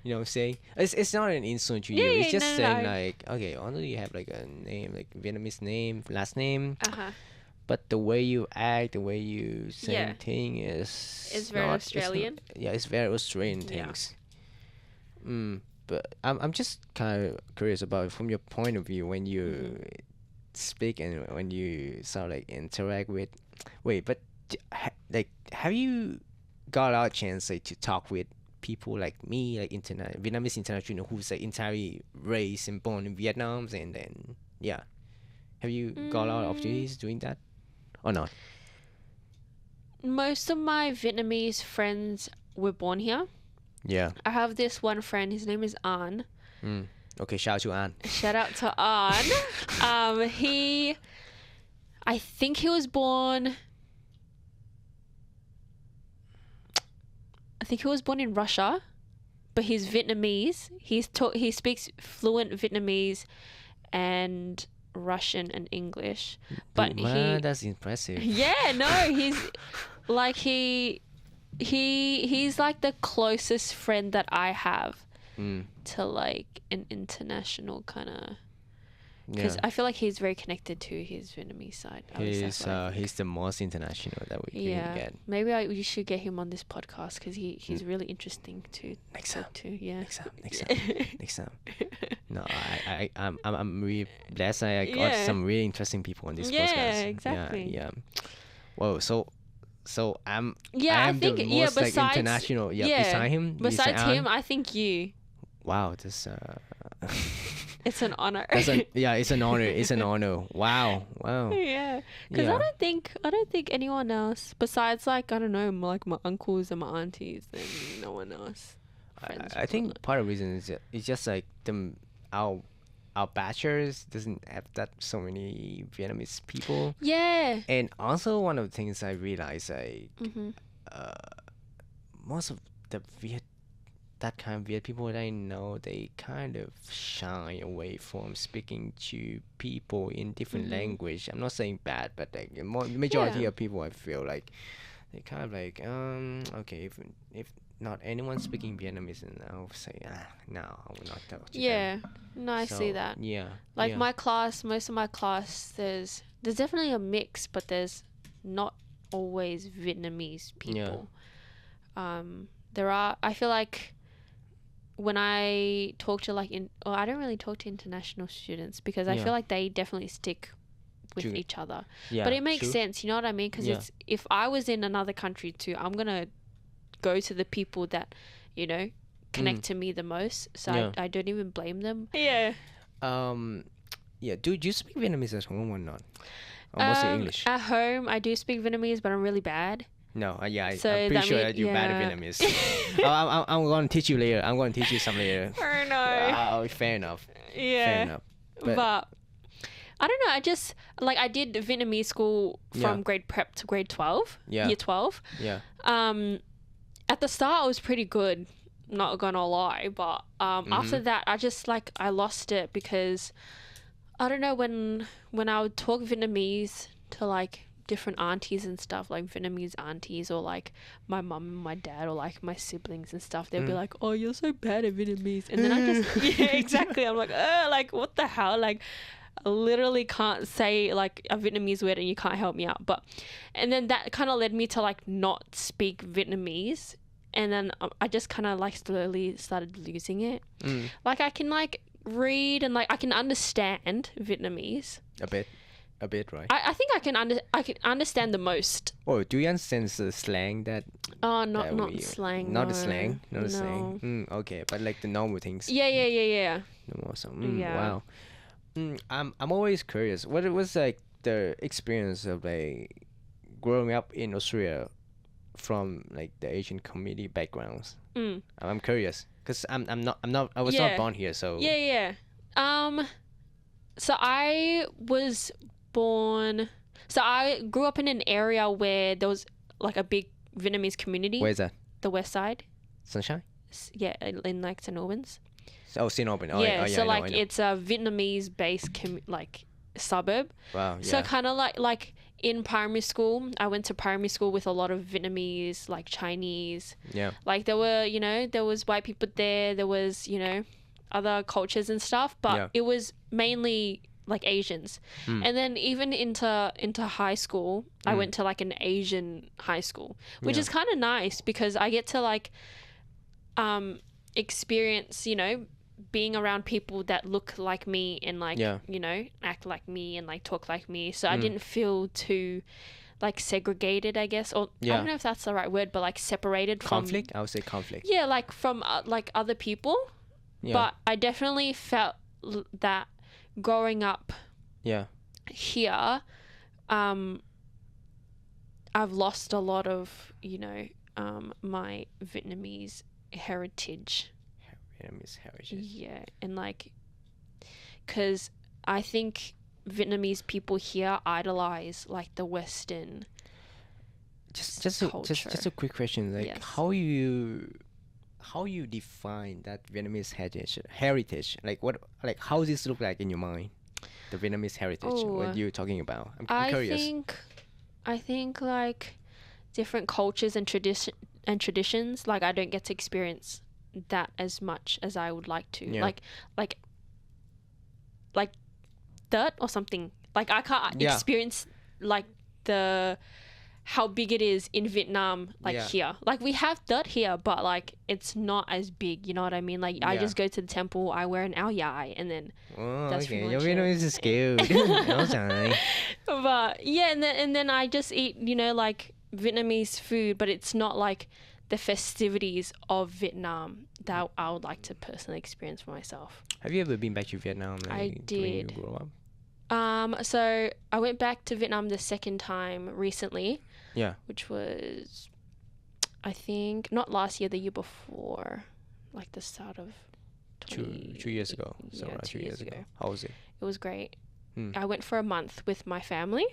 what I'm saying? It's not an insult to you. It's just saying like, okay, although you have like a name, like Vietnamese name, last name, but the way you act, the way you say thing is
very Australian.
It's very Australian things. But I'm just kind of curious about from your point of view when you speak and when you sort of like interact with. Wait, but. Like, have you got a lot of chance like to talk with people like me, like Vietnamese international who's like entirely raised and born in Vietnam, and then have you got a lot of opportunities doing that or not?
Most of my Vietnamese friends were born here.
Yeah.
I have this one friend. His name is An.
Okay, shout out to An.
Shout out to An. I think he was born. I think he was born in Russia, but he's Vietnamese. He speaks fluent Vietnamese and Russian and English. But
man, that's impressive.
Yeah, no, he's like he he's like the closest friend that I have
Mm.
to like an international kind of.
Yeah.
Because I feel like he's very connected to his Vietnamese side. At least that's what I think.
He's the most international that we
Yeah.
can get.
Maybe we should get him on this podcast because he's really interesting to
Next
talk
time.
to. Yeah.
Next time. No, I'm really blessed. I got
Yeah.
some really interesting people on this
Yeah,
podcast.
exactly.
Yeah. Whoa. So I'm
Yeah, I think
the most like
besides
international. Yeah. Beside him.
Besides him, I think you.
Wow. This.
It's an honor.
It's an honor. It's an honor. Wow.
Yeah, because
Yeah.
I don't think anyone else besides like I don't know, like my uncles and my aunties, and no one else. Friends
I
with
think
all
part of the reason is it's just like our bachelors doesn't have that so many Vietnamese people,
that. Yeah.
and also one of the things I realized
Mm-hmm.
most of the that kind of Viet people that I know, they kind of shy away from speaking to people in different language. I'm not saying bad, but like the majority
Yeah.
of people, I feel like they kind of like okay, if not anyone speaking Vietnamese, and I'll say no, I will not talk to them.
Yeah. No, I see
So,
that.
Yeah.
Like
yeah.
my class, most of my class, there's definitely a mix, but there's not always Vietnamese people. There are. I feel like when I talk to I don't really talk to international students because I
Yeah.
feel like they definitely stick with
True.
each other.
Yeah,
But it makes
true.
sense, you know what I mean? Because
Yeah.
it's if I was in another country too, I'm gonna go to the people that connect to me the most. So
Yeah.
I don't even blame them. Yeah.
Yeah. Do you speak Vietnamese at home or not? Or mostly English?
At home, I do speak Vietnamese, but I'm really bad.
No. Yeah.
So
I'm pretty
that
sure
mean-
that you're bad at
yeah.
Vietnamese. I'm going to teach you later. I'm going to teach you some later.
Oh no.
Fair enough.
Yeah.
Fair enough.
But I don't know. I just I did Vietnamese school from
Yeah.
grade prep to grade 12.
Yeah.
Year 12.
Yeah.
At the start, I was pretty good. Not gonna lie, but after that, I just I lost it because I don't know when I would talk Vietnamese to different aunties and stuff, like Vietnamese aunties or my mum and my dad or my siblings and stuff, they'd be like, "Oh, you're so bad at Vietnamese," and then I just yeah, exactly. I'm like, what the hell, I literally can't say a Vietnamese word and you can't help me out. And then that kind of led me to not speak Vietnamese, and then I just kind of slowly started losing it. I can read and I can understand Vietnamese
A bit, right?
I think I can understand the most.
Oh, do you understand the slang that?
Oh,
that
not
we-
slang.
Not
no.
the slang. Not the
No.
slang. Okay, but the normal things.
Yeah.
The more so.
Yeah.
Wow. I'm always curious. What it was the experience of growing up in Australia from the Asian community backgrounds. I'm curious because I was not
Yeah.
born here, so
Yeah. So I was born. So I grew up in an area where there was a big Vietnamese community.
Where's that?
The west side.
Sunshine?
Yeah, in St. Albans.
Oh, St. Albans. Oh,
Yeah.
yeah,
So
I know.
it's a Vietnamese-based suburb.
Wow.
So
Yeah.
kind of like in primary school, I went to primary school with a lot of Vietnamese, Chinese.
Yeah.
There were, there was white people there. There was, other cultures and stuff, but
Yeah.
it was mainly Asians. And then even into high school, I went to an Asian high school, which
Yeah.
is kind of nice because I get to experience, being around people that look like me and
Yeah.
act like me and talk like me. So I didn't feel too segregated, I guess, or I
Yeah.
don't know if that's the right word, but separated
Conflict? I would say conflict.
from from other people.
Yeah.
But I definitely felt that growing up
Yeah.
here, I've lost a lot of my Vietnamese heritage.
Vietnamese heritage.
Yeah, and because I think Vietnamese people here idolize the Western.
Just a quick question.
Yes.
How you define that Vietnamese heritage? How does this look like in your mind? The Vietnamese heritage.
Oh,
What you're talking about? I'm curious.
I think different cultures and and traditions. Like I don't get to experience that as much as I would like to.
Yeah.
Like dirt or something. Like I can't experience like the how big it is in Vietnam, like here. Like we have dirt here, but like it's not as big, you know what I mean? Like I just go to the temple, I wear an áo dài, and then that's pretty much it.
Vietnamese is cute.
But yeah, and then I just eat, you know, like Vietnamese food, but it's not like the festivities of Vietnam that I would like to personally experience for myself.
Have you ever been back to Vietnam? Like,
I did.
When you grew up?
So I went back to Vietnam the second time recently.
Yeah.
Which was, I think, not last year, the year before, like the start of
2 years ago. So around 2 years ago. How was it?
It was great. I went for a month with my family.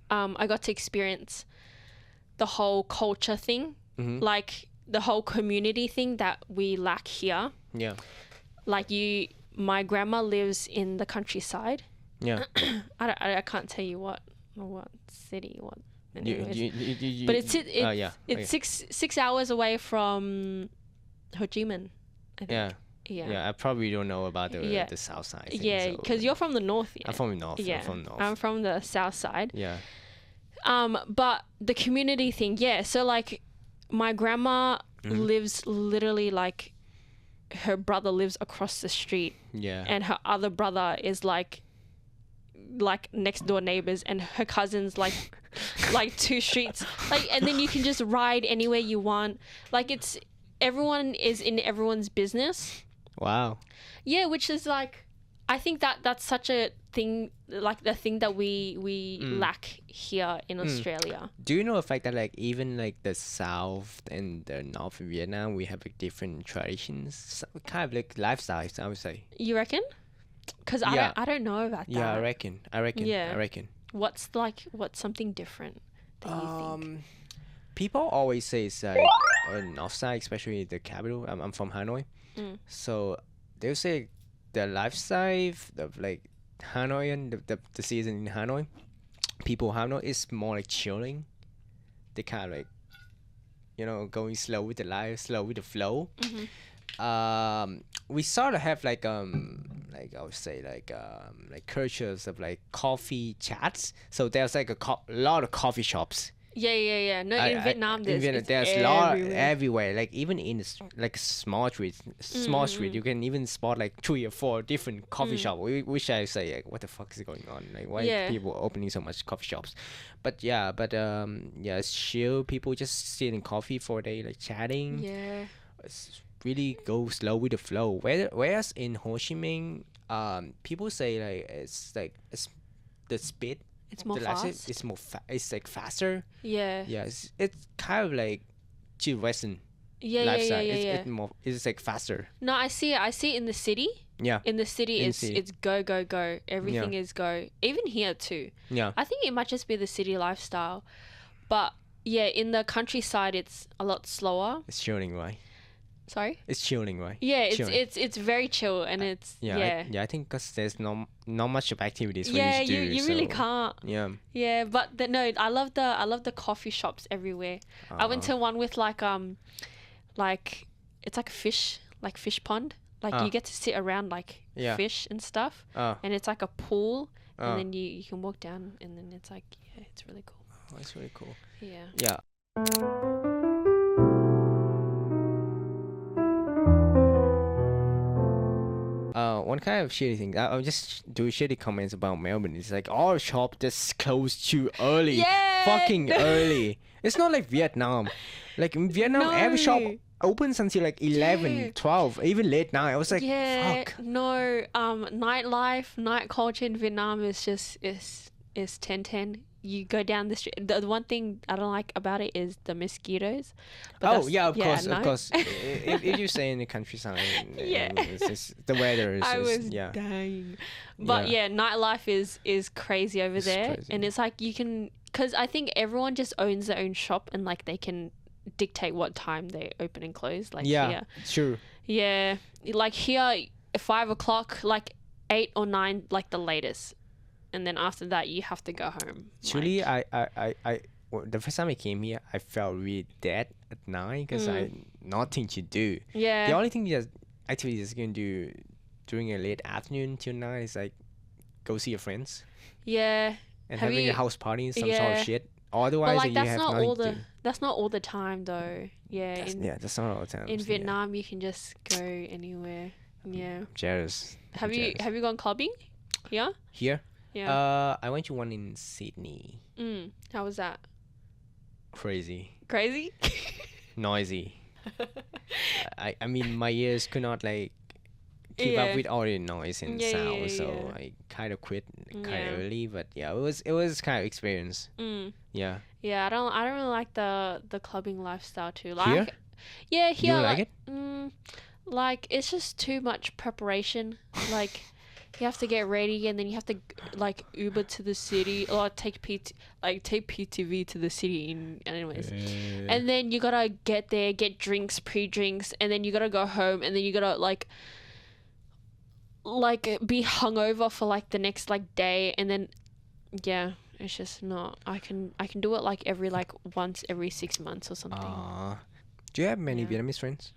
I got to experience the whole culture thing, like the whole community thing that we lack here.
Yeah.
Like my grandma lives in the countryside.
Yeah.
I can't tell you what city, what. But it's 6 hours away from Ho Chi Minh, I think. Yeah.
I probably don't know about the south side.
Yeah, because you're from the north. Yeah.
I'm from the north.
Yeah. I'm from the south side.
Yeah.
But the community thing, so like my grandma lives literally like her brother lives across the street.
Yeah.
And her other brother is like next door neighbors, and her cousins like 2 streets, like, and then you can just ride anywhere you want. Like it's everyone is in everyone's business.
Wow.
Yeah, which is like, I think that's such a thing, like the thing that we lack here in Australia.
Do you know the fact that like even like the south and the north of Vietnam, we have like different traditions, kind of like lifestyles, I would say.
You reckon? Because I don't know about that.
Yeah, I reckon.
What's something different that you think?
People always say it's like on north side, especially the capital. I'm from Hanoi, so they'll say the lifestyle of like Hanoi and the season in Hanoi, people Hanoi is more like chilling. They kind of like, you know, going slow with the life, slow with the flow. We sort of have like I would say like cultures of like coffee chats. So there's like a lot of coffee shops.
Yeah. No, in Vietnam there's
a lot everywhere. Like even in like small street, you can even spot like 3 or 4 different coffee shops. Which I say, like, what the fuck is going on? Like, why are people opening so much coffee shops? But it's chill. People just sitting coffee for a day, like chatting.
Yeah.
It's really go slow with the flow. Whereas in Ho Chi Minh, people say like it's the speed.
It's more fast.
It's more it's like faster.
Yeah.
Yeah. It's kind of like chill Western lifestyle. It's like faster.
No, I see it in the city.
Yeah.
In the city, it's go. Everything is go. Even here too.
Yeah.
I think it might just be the city lifestyle, but yeah, in the countryside, it's a lot slower.
It's chilling, right?
Sorry?
It's chilling, right?
Yeah, it's very chill, and it's
I think because there's not much of activities for you to do.
You really can't.
Yeah.
Yeah, but I love the coffee shops everywhere. I went to one with like it's like a fish pond. Like you get to sit around like fish and stuff, and it's like a pool, and then you can walk down, and then it's like it's really cool.
Oh, that's really cool.
Yeah.
Yeah. One kind of shitty thing. I'll just do shitty comments about Melbourne. It's like all shop just closed too early.
Yeah.
Fucking early. It's not like Vietnam. Like in Vietnam, every shop opens until like 11, 12, even late night. I was like, fuck.
No, nightlife, night culture in Vietnam is just is 10-10. You go down the street. The one thing I don't like about it is the mosquitoes.
But of course. if you stay in the countryside, it's just, the weather is.
I was dying. But nightlife is crazy over there, crazy. And it's like you can, because I think everyone just owns their own shop, and like they can dictate what time they open and close. Like here.
True.
Yeah, like here, 5 o'clock, like 8 or 9, like the latest. And then after that, you have to go home.
Actually, I the first time I came here, I felt really dead at night because I nothing to do.
Yeah.
The only thing that activities you can do during a late afternoon till night is like go see your friends
Yeah.
and
Have
having
you-
a house party and some sort
Yeah.
of shit.
But
Otherwise,
like
you
that's
have
not
nothing
all
to
the
do.
that's not all the time though. Yeah.
That's not all the time.
In Vietnam, you can just go anywhere. Yeah.
Jealous.
Have
I'm
you
jealous.
have you gone clubbing? Yeah.
Here?
Yeah.
I went to one in Sydney.
How was that?
Crazy.
Crazy.
Noisy. I mean my ears could not like keep
Yeah.
up with all the noise and
Yeah,
sound,
yeah,
so
yeah.
I kind of quit kind
Yeah.
of early. But yeah, it was kind of experience. Yeah.
Yeah. I don't really like the clubbing lifestyle too. Like.
Here?
Yeah.
You
Here.
don't like it?
Like it's just too much preparation. Like. You have to get ready, and then you have to like Uber to the city, or take PTV to the city. Anyways, and then you gotta get there, get drinks, pre-drinks, and then you gotta go home, and then you gotta like be hungover for like the next like day, and then yeah, it's just not. I can do it like once every 6 months or something.
Do you have many
Yeah.
Vietnamese friends?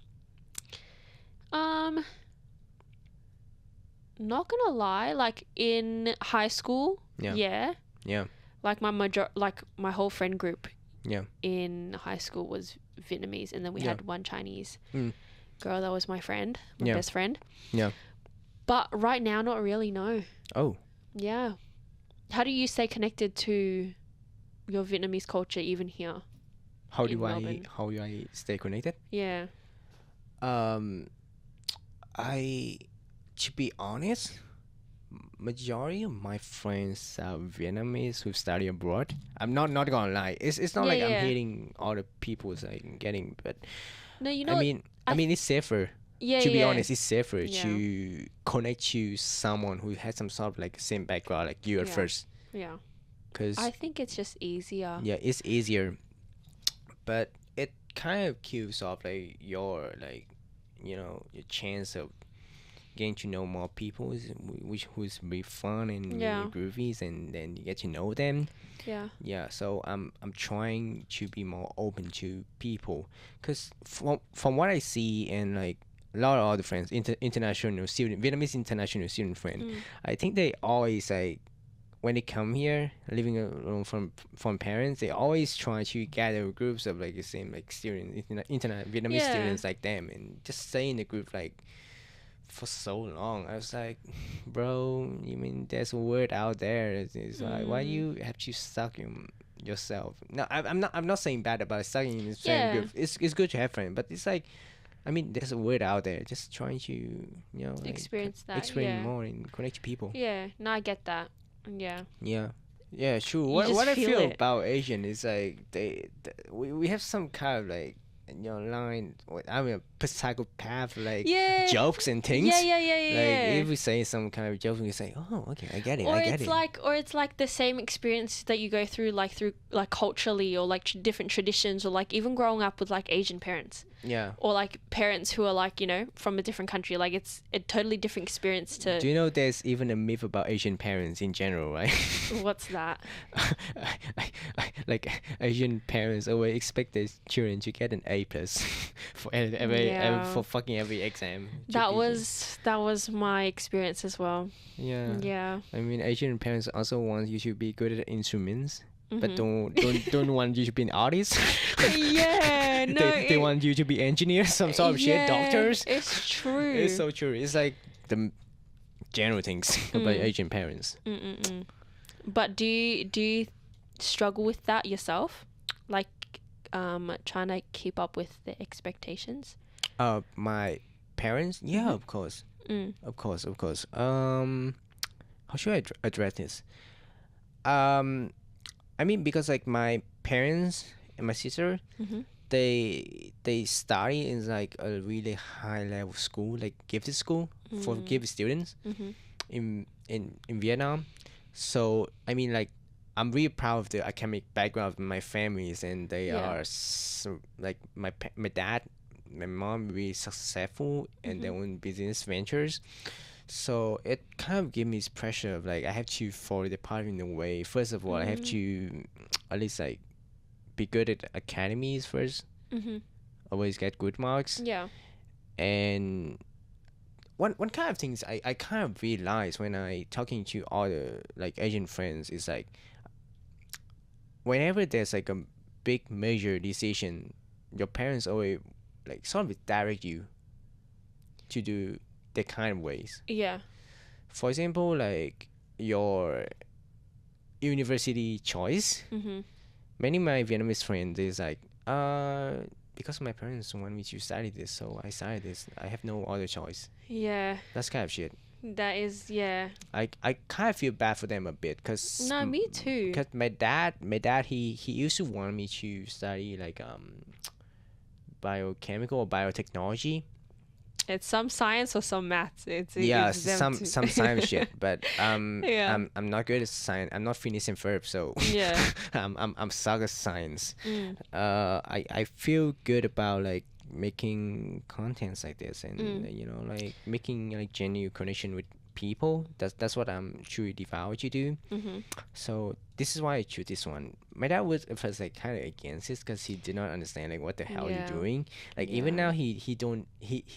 Not gonna lie, like in high school,
Yeah. Yeah.
like my whole friend group
Yeah.
in high school was Vietnamese, and then we
Yeah.
had one Chinese
Mm.
girl that was my friend, my
Yeah.
best friend.
Yeah.
But right now, not really. No.
Oh.
Yeah. How do you stay connected to your Vietnamese culture even here?
How
In
do
Melbourne.
I stay connected?
Yeah.
To be honest, majority of my friends are Vietnamese who study abroad. I'm not gonna lie. It's not
Yeah,
like
yeah.
I'm hating all the people I'm getting, but
No, you know.
I mean it's safer.
Yeah.
To be
yeah.
honest, it's safer
Yeah.
to connect to someone who has some sort of like same background like you at
Yeah.
first,
Yeah.
because
I think it's just easier.
yeah, it's easier, but it kind of kills off like your your chance of getting to know more people, who's really fun and
Yeah.
really groovy, and then you get to know them.
Yeah.
Yeah, so I'm trying to be more open to people, because from what I see, and like a lot of other friends, international student, Vietnamese international student friend, I think they always like when they come here, living alone from parents, they always try to gather groups of like the same like students, internet Vietnamese
Yeah.
students like them, and just stay in the group like for so long. I was like, bro, you mean there's a word out there? It's like, why you have to stuck in yourself? No, I'm not saying bad about stucking in the same
Yeah.
group. It's good to have friends, but it's like, I mean, there's a word out there. Just trying to like,
Experience that.
experience
Yeah.
more and connect to people.
Yeah. No, I get that. Yeah.
Yeah, sure.
You
What
just
I
feel
feel
it.
about Asian is like we have some kind of like line. I mean, psychopath like
Yeah.
jokes and things.
Yeah.
Like if we say some kind of joke, we say, "Oh, okay, I get it,
Or
I get
it's
it."
like the same experience that you go through like culturally, or like different traditions, or like even growing up with like Asian parents,
Yeah.
or like parents who are like from a different country. Like it's a totally different experience to.
Do you know there's even a myth about Asian parents in general, right?
What's that?
Like Asian parents always expect their children to get an A plus for for fucking every exam.
That was my experience as well.
Yeah.
Yeah.
I mean, Asian parents also want you to be good at instruments, but
Mm-hmm.
don't want you to be an artist.
Yeah. No.
They want you to be engineers, some sort of shit, doctors.
It's true.
It's so true. It's like the general things about Asian parents.
But do you struggle with that yourself? Like trying to keep up with the expectations?
My parents, yeah, of course. Of course. How should I address this? I mean, because like my parents and my sister, they study in like a really high level school, like gifted school for gifted students in Vietnam. So I mean, like I'm really proud of the academic background of my families, and they are like my dad, my mom really successful in their own business ventures. So it kind of gave me this pressure of like I have to follow the path in a way. First of all, I have to at least like be good at academies first.
Mm-hmm.
Always get good marks.
Yeah.
And one kind of things I kind of realize when I talking to other like Asian friends is like whenever there's like a big major decision, your parents always like sort of direct you to do the kind of ways.
Yeah.
For example, like your university choice.
Mm-hmm.
Many of my Vietnamese friends is like, because my parents want me to study this, so I studied this. I have no other choice.
Yeah.
That's kind of shit.
That is, yeah.
I kind of feel bad for them a bit, cause
No, me too.
Cause my dad, he used to want me to study like biochemical or biotechnology.
It's some science or some maths. It's
some science shit. But
Yeah.
I'm not good at science. I'm not finishing verb, so
Yeah.
I'm suck at science.
Mm.
I feel good about like making contents like this and you know like making like genuine connection with people. That's what I'm truly devout to do.
Mm-hmm.
So this is why I choose this one. My dad was at first like kind of against it because he did not understand like what the hell
Yeah.
you're doing. Like even
Yeah.
now he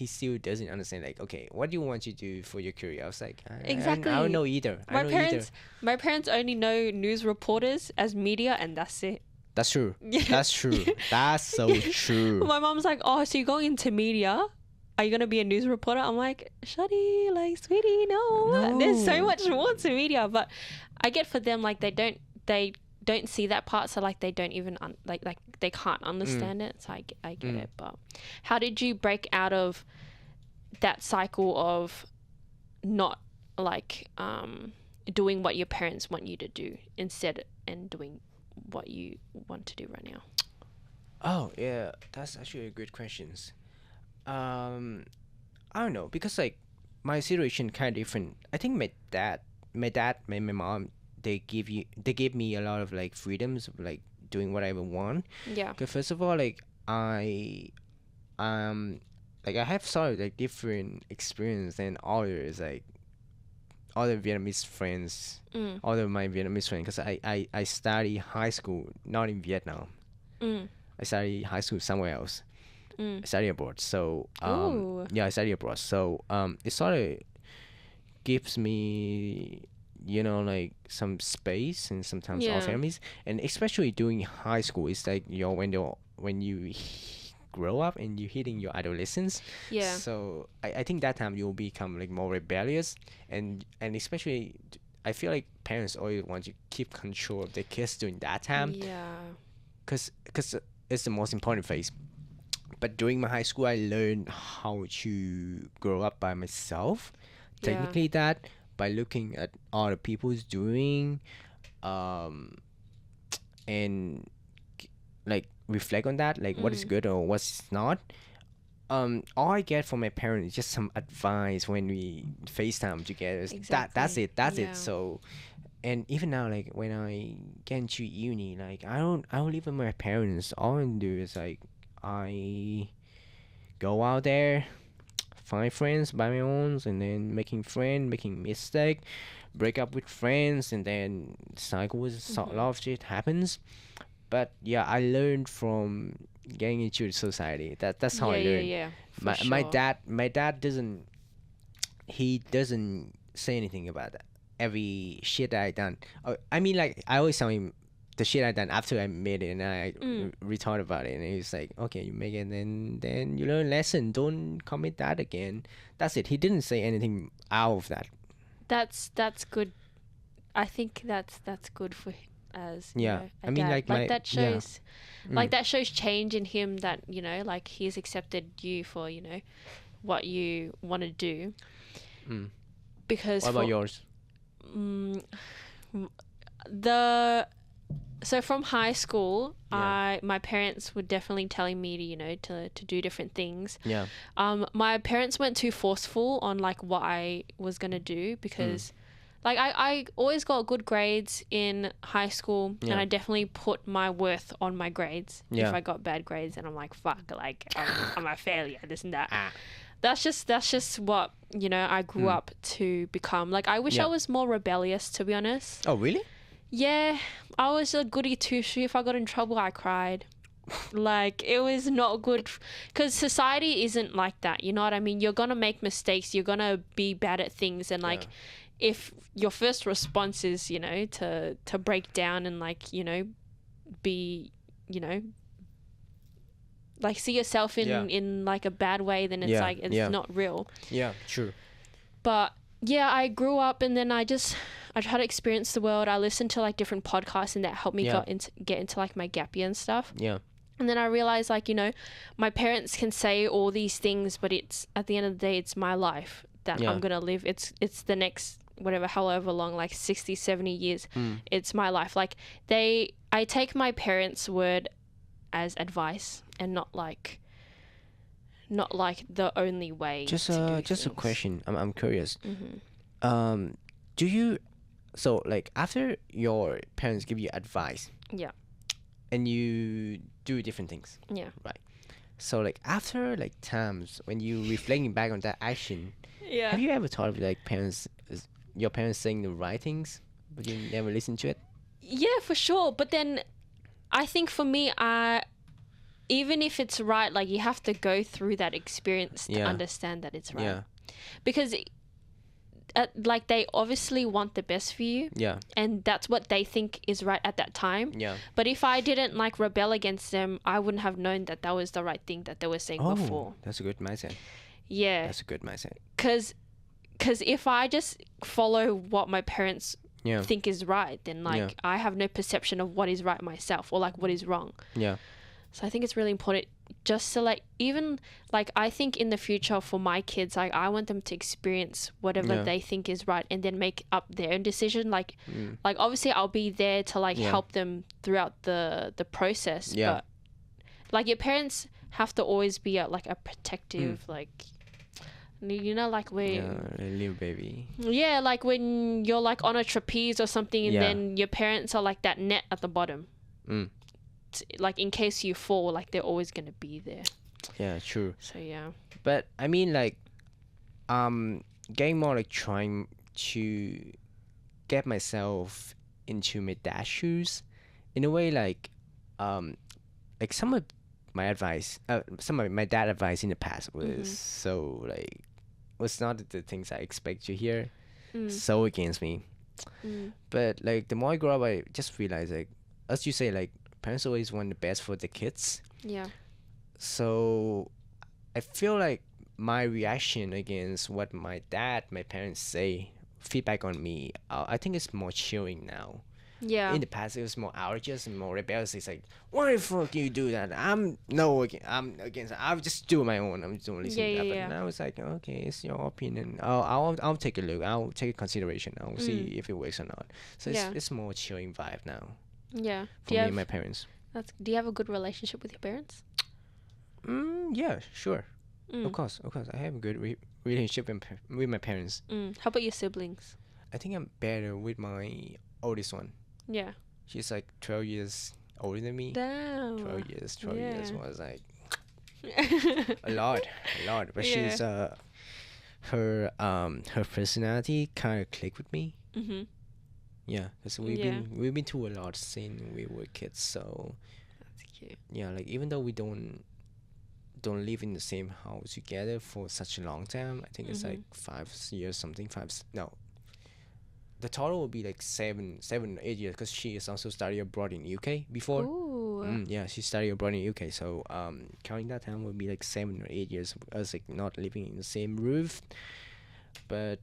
still doesn't understand like, okay, what do you want to do for your career? I was like,
Exactly.
I don't know either. I
My
don't know either.
parents only know news reporters as media, and that's it.
That's true.
Yeah.
That's true. That's so true.
My mom's like, "Oh, so you're going into media? Are you gonna be a news reporter?" I'm like, "Shuddy, like, sweetie, no. There's so much more to media." But I get for them, like, they don't see that part, so like they don't even like they can't understand it. So I get it. But how did you break out of that cycle of not like doing what your parents want you to do instead and doing what you want to do right now?
Oh yeah, that's actually a good question. I don't know because like my situation kind of different. I think my mom, they gave me a lot of like freedoms of like doing whatever I want.
Yeah.
Cause first of all, like I have sort of like different experience than others, like other Vietnamese friends, other my Vietnamese friends. Cause I study high school not in Vietnam. I study high school somewhere else. I study abroad. So
Ooh.
yeah, I study abroad. So it sort of gives me, you know, like some space and sometimes
Yeah.
our families, and especially during high school, it's like when you grow up and you're hitting your adolescence.
Yeah.
So I think that time you'll become like more rebellious, and especially I feel like parents always want to keep control of their kids during that time,
Yeah.
cause it's the most important phase. But during my high school, I learned how to grow up by myself.
Yeah.
Technically, that by looking at other people's doing, and like reflect on that, like what is good or what's not. All I get from my parents is just some advice when we FaceTime together. That's it. That's
Yeah.
it. So, and even now, like when I get into uni, like I don't live with my parents. All I do is like I go out there, find friends by my own, and then making mistake, break up with friends, and then cycle with a lot of shit happens. But yeah, I learned from getting into society. That's how I learned.
Yeah.
My dad doesn't say anything about that. Every shit that I done. I mean, like I always tell him the shit I done after I made it, and I retort about it, and he's like, "Okay, you make it, and then you learn lesson. Don't commit that again." That's it. He didn't say anything out of that.
That's good. I think that's good for as
Yeah.
know, a
I mean,
dad.
like
that shows
yeah.
that shows change in him, that you know, like he's accepted you for, you know, what you want to do. Because
What about yours?
So from high school,
Yeah.
my parents were definitely telling me to, you know, to do different things.
Yeah.
My parents weren't too forceful on like what I was gonna do, because like I always got good grades in high school, and
Yeah.
I definitely put my worth on my grades.
Yeah.
If I got bad grades, and I'm like, fuck, like I'm a failure, this and that. That's just what, you know, I grew up to become. Like I wish I was more rebellious, to be honest.
Oh really?
Yeah, I was a goody two shoe. If I got in trouble, I cried. Like, it was not good, because society isn't like that, you know what I mean? You're gonna make mistakes, you're gonna be bad at things, and like, if your first response is, you know, to break down and like, you know, be, you know, like see yourself in like a bad way, then it's like it's not real.
Yeah, true.
But yeah, I grew up, and then I try to experience the world. I listened to like different podcasts, and that helped me get into like my gap year and stuff.
Yeah.
And then I realized, like, you know, my parents can say all these things, but it's at the end of the day, it's my life that I'm gonna live. It's the next whatever, however long, like 60, 70 years. It's my life. Like, I take my parents' word as advice, and not like the only way.
Just a question. I'm curious.
Mm-hmm.
Do you, so like after your parents give you advice, and you do different things, right? So like after like times when you reflecting back on that action, have you ever thought of like your parents saying the right things, but you never listen to it?
Yeah, for sure. But then I think for me, even if it's right, like you have to go through that experience to understand that it's right. Yeah. Because like they obviously want the best for you. Yeah. And that's what they think is right at that time. Yeah. But if I didn't like rebel against them, I wouldn't have known that that was the right thing that they were saying before.
That's a good mindset.
Yeah.
That's a good mindset.
Because if I just follow what my parents think is right, then like I have no perception of what is right myself, or like what is wrong. Yeah. So I think it's really important just to like, even like, I think in the future for my kids, like I want them to experience whatever they think is right, and then make up their own decision. Like, like obviously I'll be there to like help them throughout the process. Yeah. But like your parents have to always be like a protective, like, you know, like when
a little baby.
Yeah, like when you're like on a trapeze or something, and then your parents are like that net at the bottom. Like in case you fall, like they're always gonna be there.
Yeah, true.
So yeah.
But I mean, like, getting more like trying to get myself into my dad's shoes, in a way, like some of my advice, some of my dad advice in the past was so like, was not the things I expect to hear, so against me. But like the more I grow up, I just realize, like, as you say, like, parents always want the best for the kids. Yeah. So I feel like my reaction against what my parents say, feedback on me, I think it's more chilling now. Yeah. In the past, it was more outrageous and more rebellious. It's like, why the fuck you do that? I'm against. I'll just do my own. I'm just don't listen to that. But now it's like, okay, it's your opinion. I'll take a look. I'll take a consideration. I'll see if it works or not. So it's more chilling vibe now. Yeah. For me and my parents.
Do you have a good relationship with your parents?
Yeah, sure. Of course. I have a good relationship with my parents.
How about your siblings?
I think I'm better with my oldest one. Yeah. She's like 12 years older than me. Damn. 12 years was like a lot. But she's her personality kind of clicked with me. Yeah, because we've been through a lot since we were kids. So that's cute. Yeah, like even though we don't live in the same house together for such a long time, I think it's like 5 years something. The total will be like 7 or 8 years, because she is also studied abroad in UK before. Ooh. Yeah, she studied abroad in UK. So counting that time will be like 7 or 8 years of us like not living in the same roof, but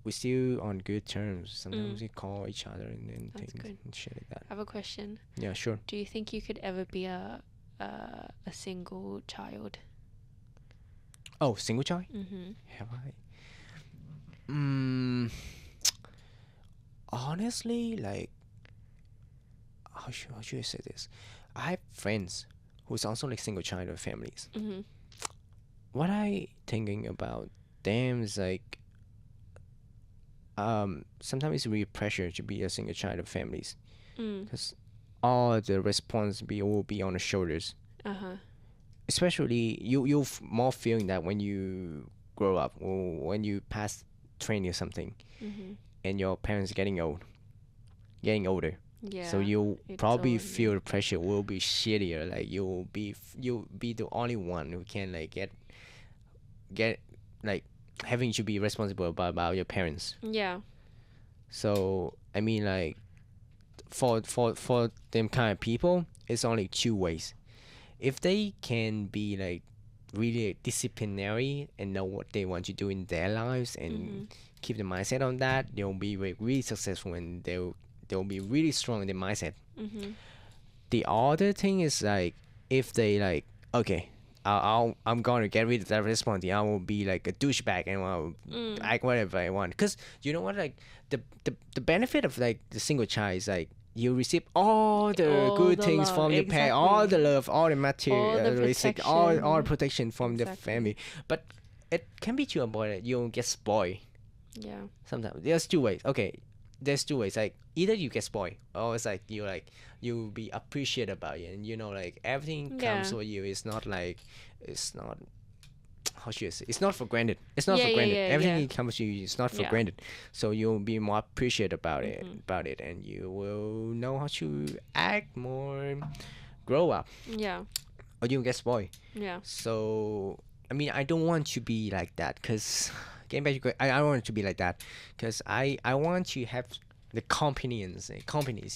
we're still on good terms. Sometimes we call each other and things and shit like that.
I have a question.
Yeah, sure.
Do you think you could ever be a single child?
Oh, single child? Have I? Honestly, like, how should I say this? I have friends who's also like single child or families. What I thinking about them is like, sometimes it's really pressure to be a single child of families, because all the responsibility will be on the shoulders. Especially you'll more feeling that when you grow up, or when you pass 20 or something, and your parents getting older.
Yeah.
So you'll
it's
probably
all-
feel the pressure will be shittier. Like you'll be the only one who can like get like having to be responsible about your parents.
Yeah.
So I mean like for them kind of people, it's only two ways. If they can be like really disciplinary and know what they want to do in their lives and keep the mindset on that, they'll be like, really successful and they'll be really strong in their mindset. The other thing is like if they like okay, I'm gonna get rid of that responsibility. I will be like a douchebag and I'll act whatever I want. Cause you know what, like the benefit of like the single child is like you receive all the
All
good
the
things
love,
from your parents, all the
exactly.
love, all the materialistic, all
protection.
protection from the
Exactly.
family. But it can be to a point that you'll get spoiled.
Yeah.
Sometimes there's two ways. Okay, there's two ways. Like either you get spoiled, or it's like you be appreciated about it, and you know like everything comes
Yeah.
for you. It's not like it's not how should I say? It's not for granted. It's not
Yeah,
for
yeah,
granted.
yeah,
Everything
yeah.
comes to you. It's not for
Yeah.
granted. So you'll be more appreciative about it, and you will know how to act more, grow up,
Yeah.
or you'll get spoiled.
Yeah.
So I mean, I don't want to be like that because getting back to I don't want to be like that because I want to have the companies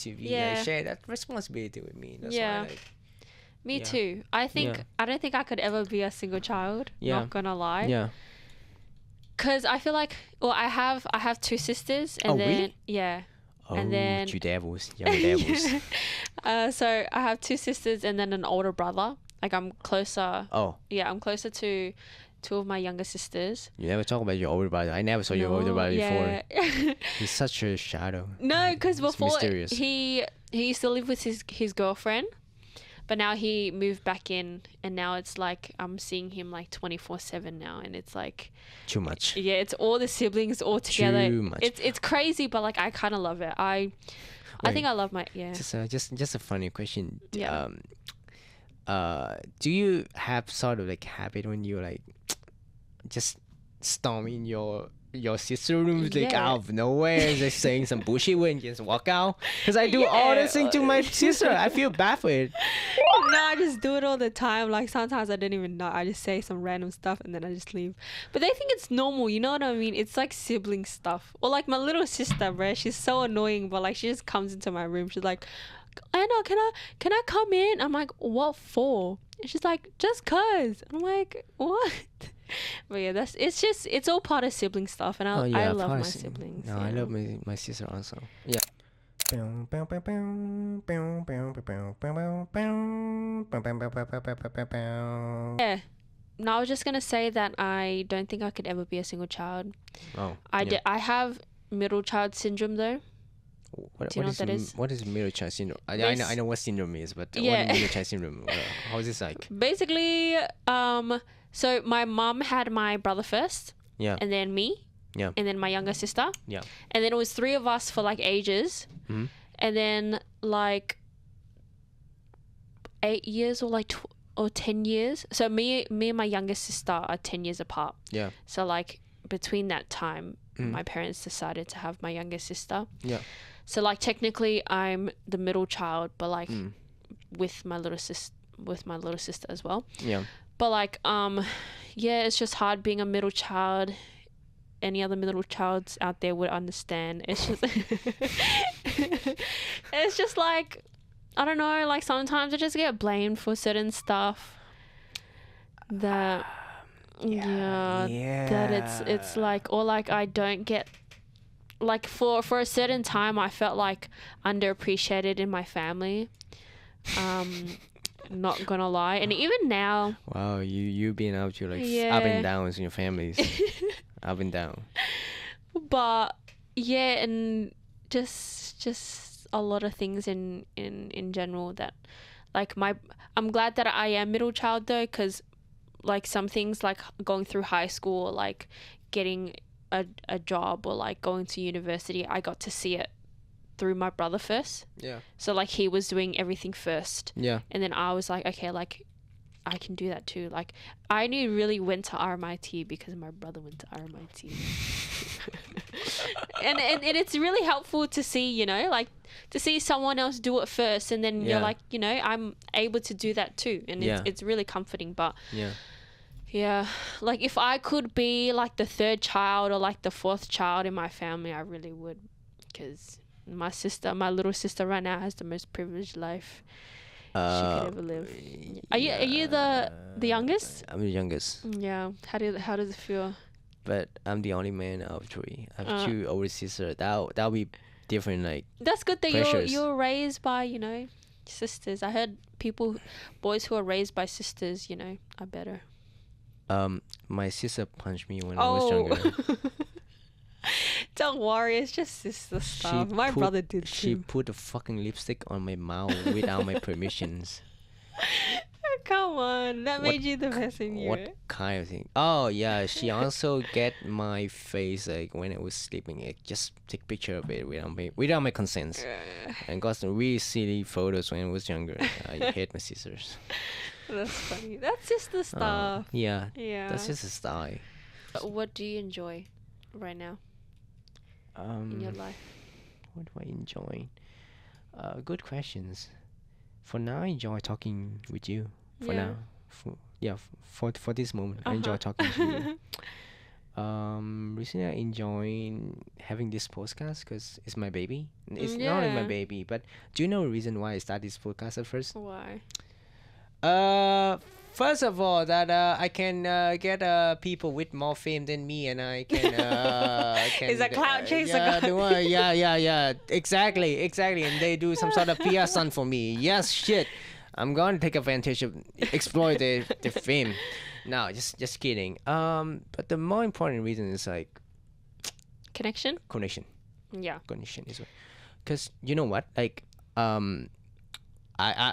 to be
Yeah.
like, share that responsibility with me. That's
Yeah.
why like
Me
Yeah.
too. I think
Yeah.
I don't think I could ever be a single child.
Yeah.
Not gonna lie.
yeah.
Cause I feel like I have two sisters and
Oh,
then
really?
yeah.
Oh,
And then-
you devils, young devils.
So I have two sisters and then an older brother. Like I'm closer.
Oh,
Yeah, I'm closer to two of my younger sisters.
you never talk about your older brother. I never saw your older brother before.
Yeah.
He's such a shadow.
No, because
It's
before
mysterious.
he used to live with his girlfriend, but now he moved back in, and now it's like I'm seeing him like 24/7 now, and it's like
Too much.
yeah, it's all the siblings all together.
Too much.
It's crazy, but like I kind of love it. I think I love my yeah.
Just a funny question.
Yeah.
Do you have sort of like habit when you like just storm in your sister room like
Yeah.
out of nowhere, just saying some bullshit when you just walk out? Because I do all
Yeah.
this thing to my sister. I feel bad for it.
No, I just do it all the time. Like sometimes I don't even know. I just say some random stuff and then I just leave. But they think it's normal. You know what I mean? It's like sibling stuff. Or like my little sister, bruh. She's so annoying, but like she just comes into my room. She's like, Anna, can I come in? I'm like, what for? And she's like, just cause. And I'm like, what? But yeah, it's all part of sibling stuff, and I love my siblings.
No,
yeah.
I love my sister also. Yeah.
Yeah. No, I was just gonna say that I don't think I could ever be a single child.
Oh.
I have middle child syndrome though.
What,
Do you know what that is?
What is middle child syndrome? I
Bas-
know what syndrome is, but
Yeah.
what is middle child syndrome? How is this like?
Basically, so my mom had my brother first,
Yeah.
and then me,
Yeah.
and then my younger sister,
Yeah.
and then it was three of us for like ages,
Mhm.
and then like 8 years or like or 10 years. So me and my youngest sister are 10 years apart.
Yeah.
So like between that time,
Mhm.
my parents decided to have my youngest sister.
Yeah.
So like technically I'm the middle child, but like
Mm.
with my little sister as well.
Yeah.
But like yeah, it's just hard being a middle child. Any other middle childs out there would understand. It's just it's just like I don't know, like sometimes I just get blamed for certain stuff that that it's like, or like I don't get like for a certain time I felt like underappreciated in my family. Not gonna lie, and even now,
Wow, you being out to like
Yeah.
up and downs in your families, up and down.
but yeah, and just a lot of things in general that like I'm glad that I am middle child though, because like some things like going through high school or like getting a job or like going to university, I got to see it through my brother first.
Yeah.
So like he was doing everything first,
Yeah.
and then I was like, okay, like I can do that too. Like I only really went to RMIT because my brother went to RMIT. and it's really helpful to see, you know, like to see someone else do it first, and then you're
Yeah.
like, you know, I'm able to do that too, and
Yeah.
it's really comforting. But
Yeah.
yeah, like if I could be like the third child or like the fourth child in my family, I really would, because my little sister right now has the most privileged life she could ever live. Are you the youngest?
I'm the youngest,
Yeah. How does it feel?
but I'm the only man of three. I have two older sisters. That'll be different. Like
That's good that
pressures.
you're raised by, you know, sisters. I heard boys who are raised by sisters, you know, are better.
My sister punched me when I was younger.
Don't worry, it's just sister stuff. My brother did too.
She put a fucking lipstick on my mouth without my permissions.
Come on, that made you the person you
What kind of thing? Oh yeah, she also get my face like when I was sleeping. Like, just take picture of it without my consent, and got some really silly photos when I was younger. I hate my sisters.
That's funny. That's just the stuff.
Yeah,
Yeah.
that's just a style.
What do you enjoy right now in your life?
What do I enjoy? Good questions. For now, I enjoy talking with you. For
Yeah.
now, for this moment, I enjoy talking to you. Recently I enjoy having this podcast because it's my baby. It's not only my
Yeah.
baby, but do you know the reason why I started this podcast at first?
Why?
First of all, that I can get people with more fame than me, and I can. Can
Is a clout chaser
yeah,
guy.
yeah, exactly, and they do some sort of PR stunt for me. Yes, shit. I'm gonna take advantage of exploit the fame. No, just kidding. But the more important reason is like
Connection?
connection.
Yeah.
Connection is because you know what, like I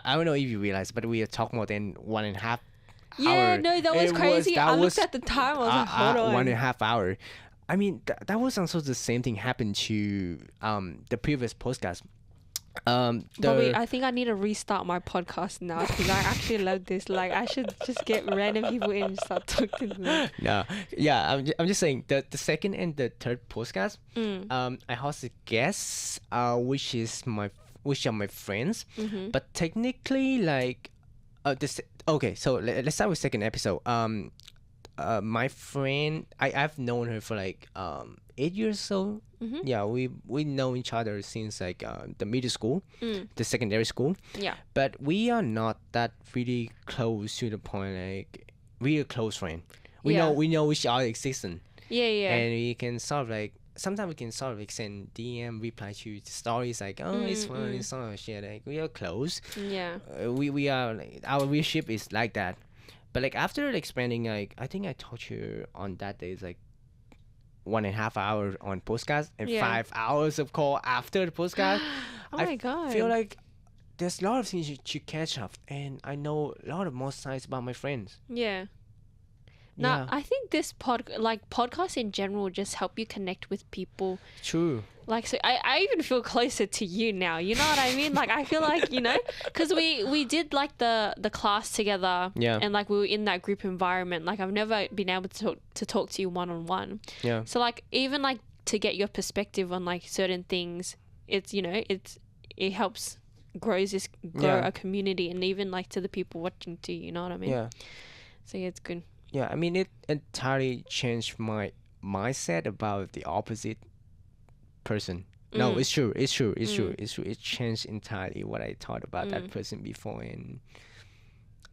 don't know if you realize, but we talk more than 1.5 hour.
Yeah, no, that was crazy. I looked at the time. I was like, hold on.
1.5 hour. I mean, that was also the same thing happened to the previous podcast.
Bobby, I think I need to restart my podcast now because I actually love this. Like, I should just get random people in and start talking to them.
No, yeah, I'm just saying the second and the third podcast. I hosted guests, which are my friends, but technically like this. Okay, so let's start with second episode. My friend, I've known her for like 8 years or so. Yeah, we know each other since like the middle school, the secondary school.
Yeah.
But we are not that really close to the point like we are close friend. We know each other existence.
Yeah, yeah.
And we can sort of like sometimes we can sort of like send DM reply to stories like it's fun, it's sort of shit. Like we are close.
Yeah.
We are like, our relationship is like that. But like after expanding, like I think I told you on that day, it's like 1.5 hours on podcast and 5 hours of call after the podcast.
Oh my God.
I feel like there's a lot of things to catch up, and I know a lot of more sides about my friends.
Yeah. Now, I think this podcasts in general just help you connect with people.
True.
Like, so I even feel closer to you now. You know what I mean? Like, I feel like, you know, because we did like the class together.
Yeah.
And like we were in that group environment. Like, I've never been able to talk to you one-on-one.
Yeah.
So like even like to get your perspective on like certain things, it's, you know, it helps grow a community, and even like to the people watching too. You know what I mean?
Yeah.
So yeah, it's good.
Yeah, I mean, it entirely changed my mindset about the opposite person. No, it's true. It changed entirely what I thought about that person before, and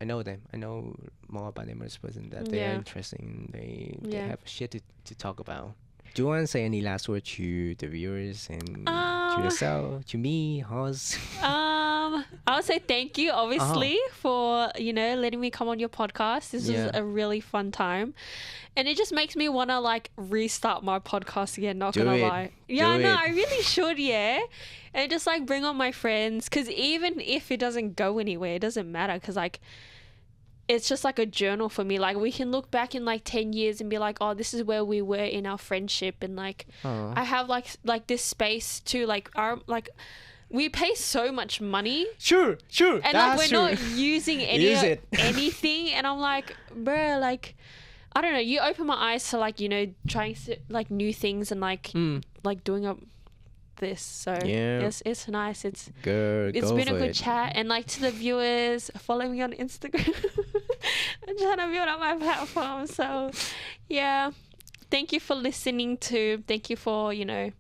I know them. I know more about them as a person, that they are interesting. They have shit to talk about. Do you want to say any last word to the viewers and to yourself, to me, Oz?
I would say thank you, obviously, for, you know, letting me come on your podcast. This was a really fun time. And it just makes me want to, like, restart my podcast again, not gonna lie. Yeah, no, I really should, and just, like, bring on my friends. Because even if it doesn't go anywhere, it doesn't matter. Because, like, it's just like a journal for me. Like, we can look back in like 10 years and be like, oh, this is where we were in our friendship. And like, I have like this space to like we pay so much money.
Sure.
And like we're not using anything. And I'm like, bruh, like, I don't know. You open my eyes to like, you know, trying like new things and like like doing this. So
Yeah.
it's nice. It's
Girl,
it's
go
been a
for
good
it.
chat. And like to the viewers, follow me on Instagram. I'm trying to build up my platform. So yeah, thank you for listening to. Thank you for, you know,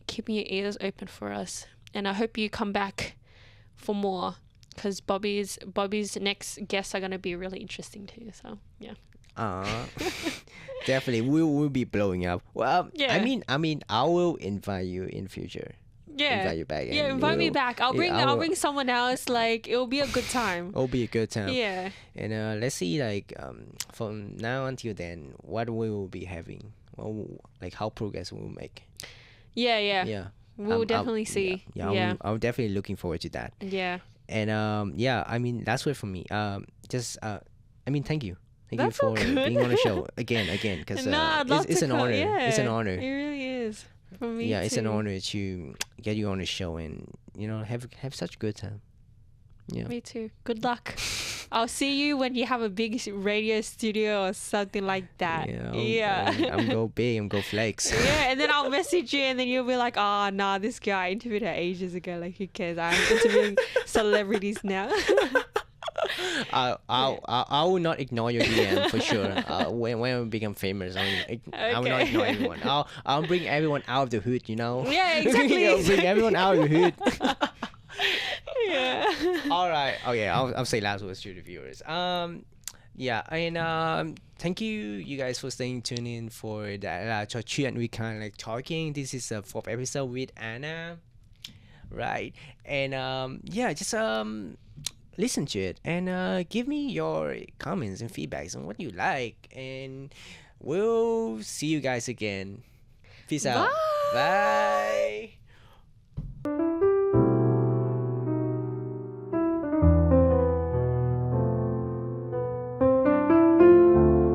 keeping your ears open for us. And I hope you come back for more, because Bobby's next guests are gonna be really interesting too. So yeah.
Definitely, we will be blowing up. Well,
Yeah.
I mean, I will invite you in future.
Yeah.
Invite you back.
Yeah,
and
invite me
we'll-
back. I'll
yeah,
I'll
will-
bring someone else. Like, it'll be a good time.
It'll be a good time.
Yeah.
And let's see, like, from now until then, what we will be having. Well, like how progress we'll make.
Yeah, yeah.
Yeah.
We'll definitely see.
Yeah.
Yeah.
I'm definitely looking forward to that.
Yeah.
And yeah, I mean, that's it for me. I mean, thank you. Thank
That's
you
all
for
good.
being on the show again, because
No, I'd love
it's
to
an
come.
honor.
Yeah,
It's an honor.
It really is. For me
Yeah, it's an
too.
honor to get you on the show and, you know, have such a good time. Yeah.
Me too. Good luck. I'll see you when you have a big radio studio or something like that.
Yeah. I'm go big. I'm go flex.
Yeah, and then I'll message you, and then you'll be like, "Oh, nah, this guy I interviewed her ages ago. Like, who cares? I'm interviewing celebrities now."
I will not ignore your DM for sure. When we become famous, I will not
Okay.
ignore everyone. I'll bring everyone out of the hood. You know.
Yeah, exactly.
I'll bring everyone out of the hood.
Yeah.
All right. Okay. I'll say last words to the viewers. Yeah, and thank you guys for staying tuned in for the trò chuyện we kind of like talking. This is the 4th episode with Anna, right? And yeah, just listen to it and give me your comments and feedbacks on what you like, and we'll see you guys again. Peace out.
Bye.
Bye.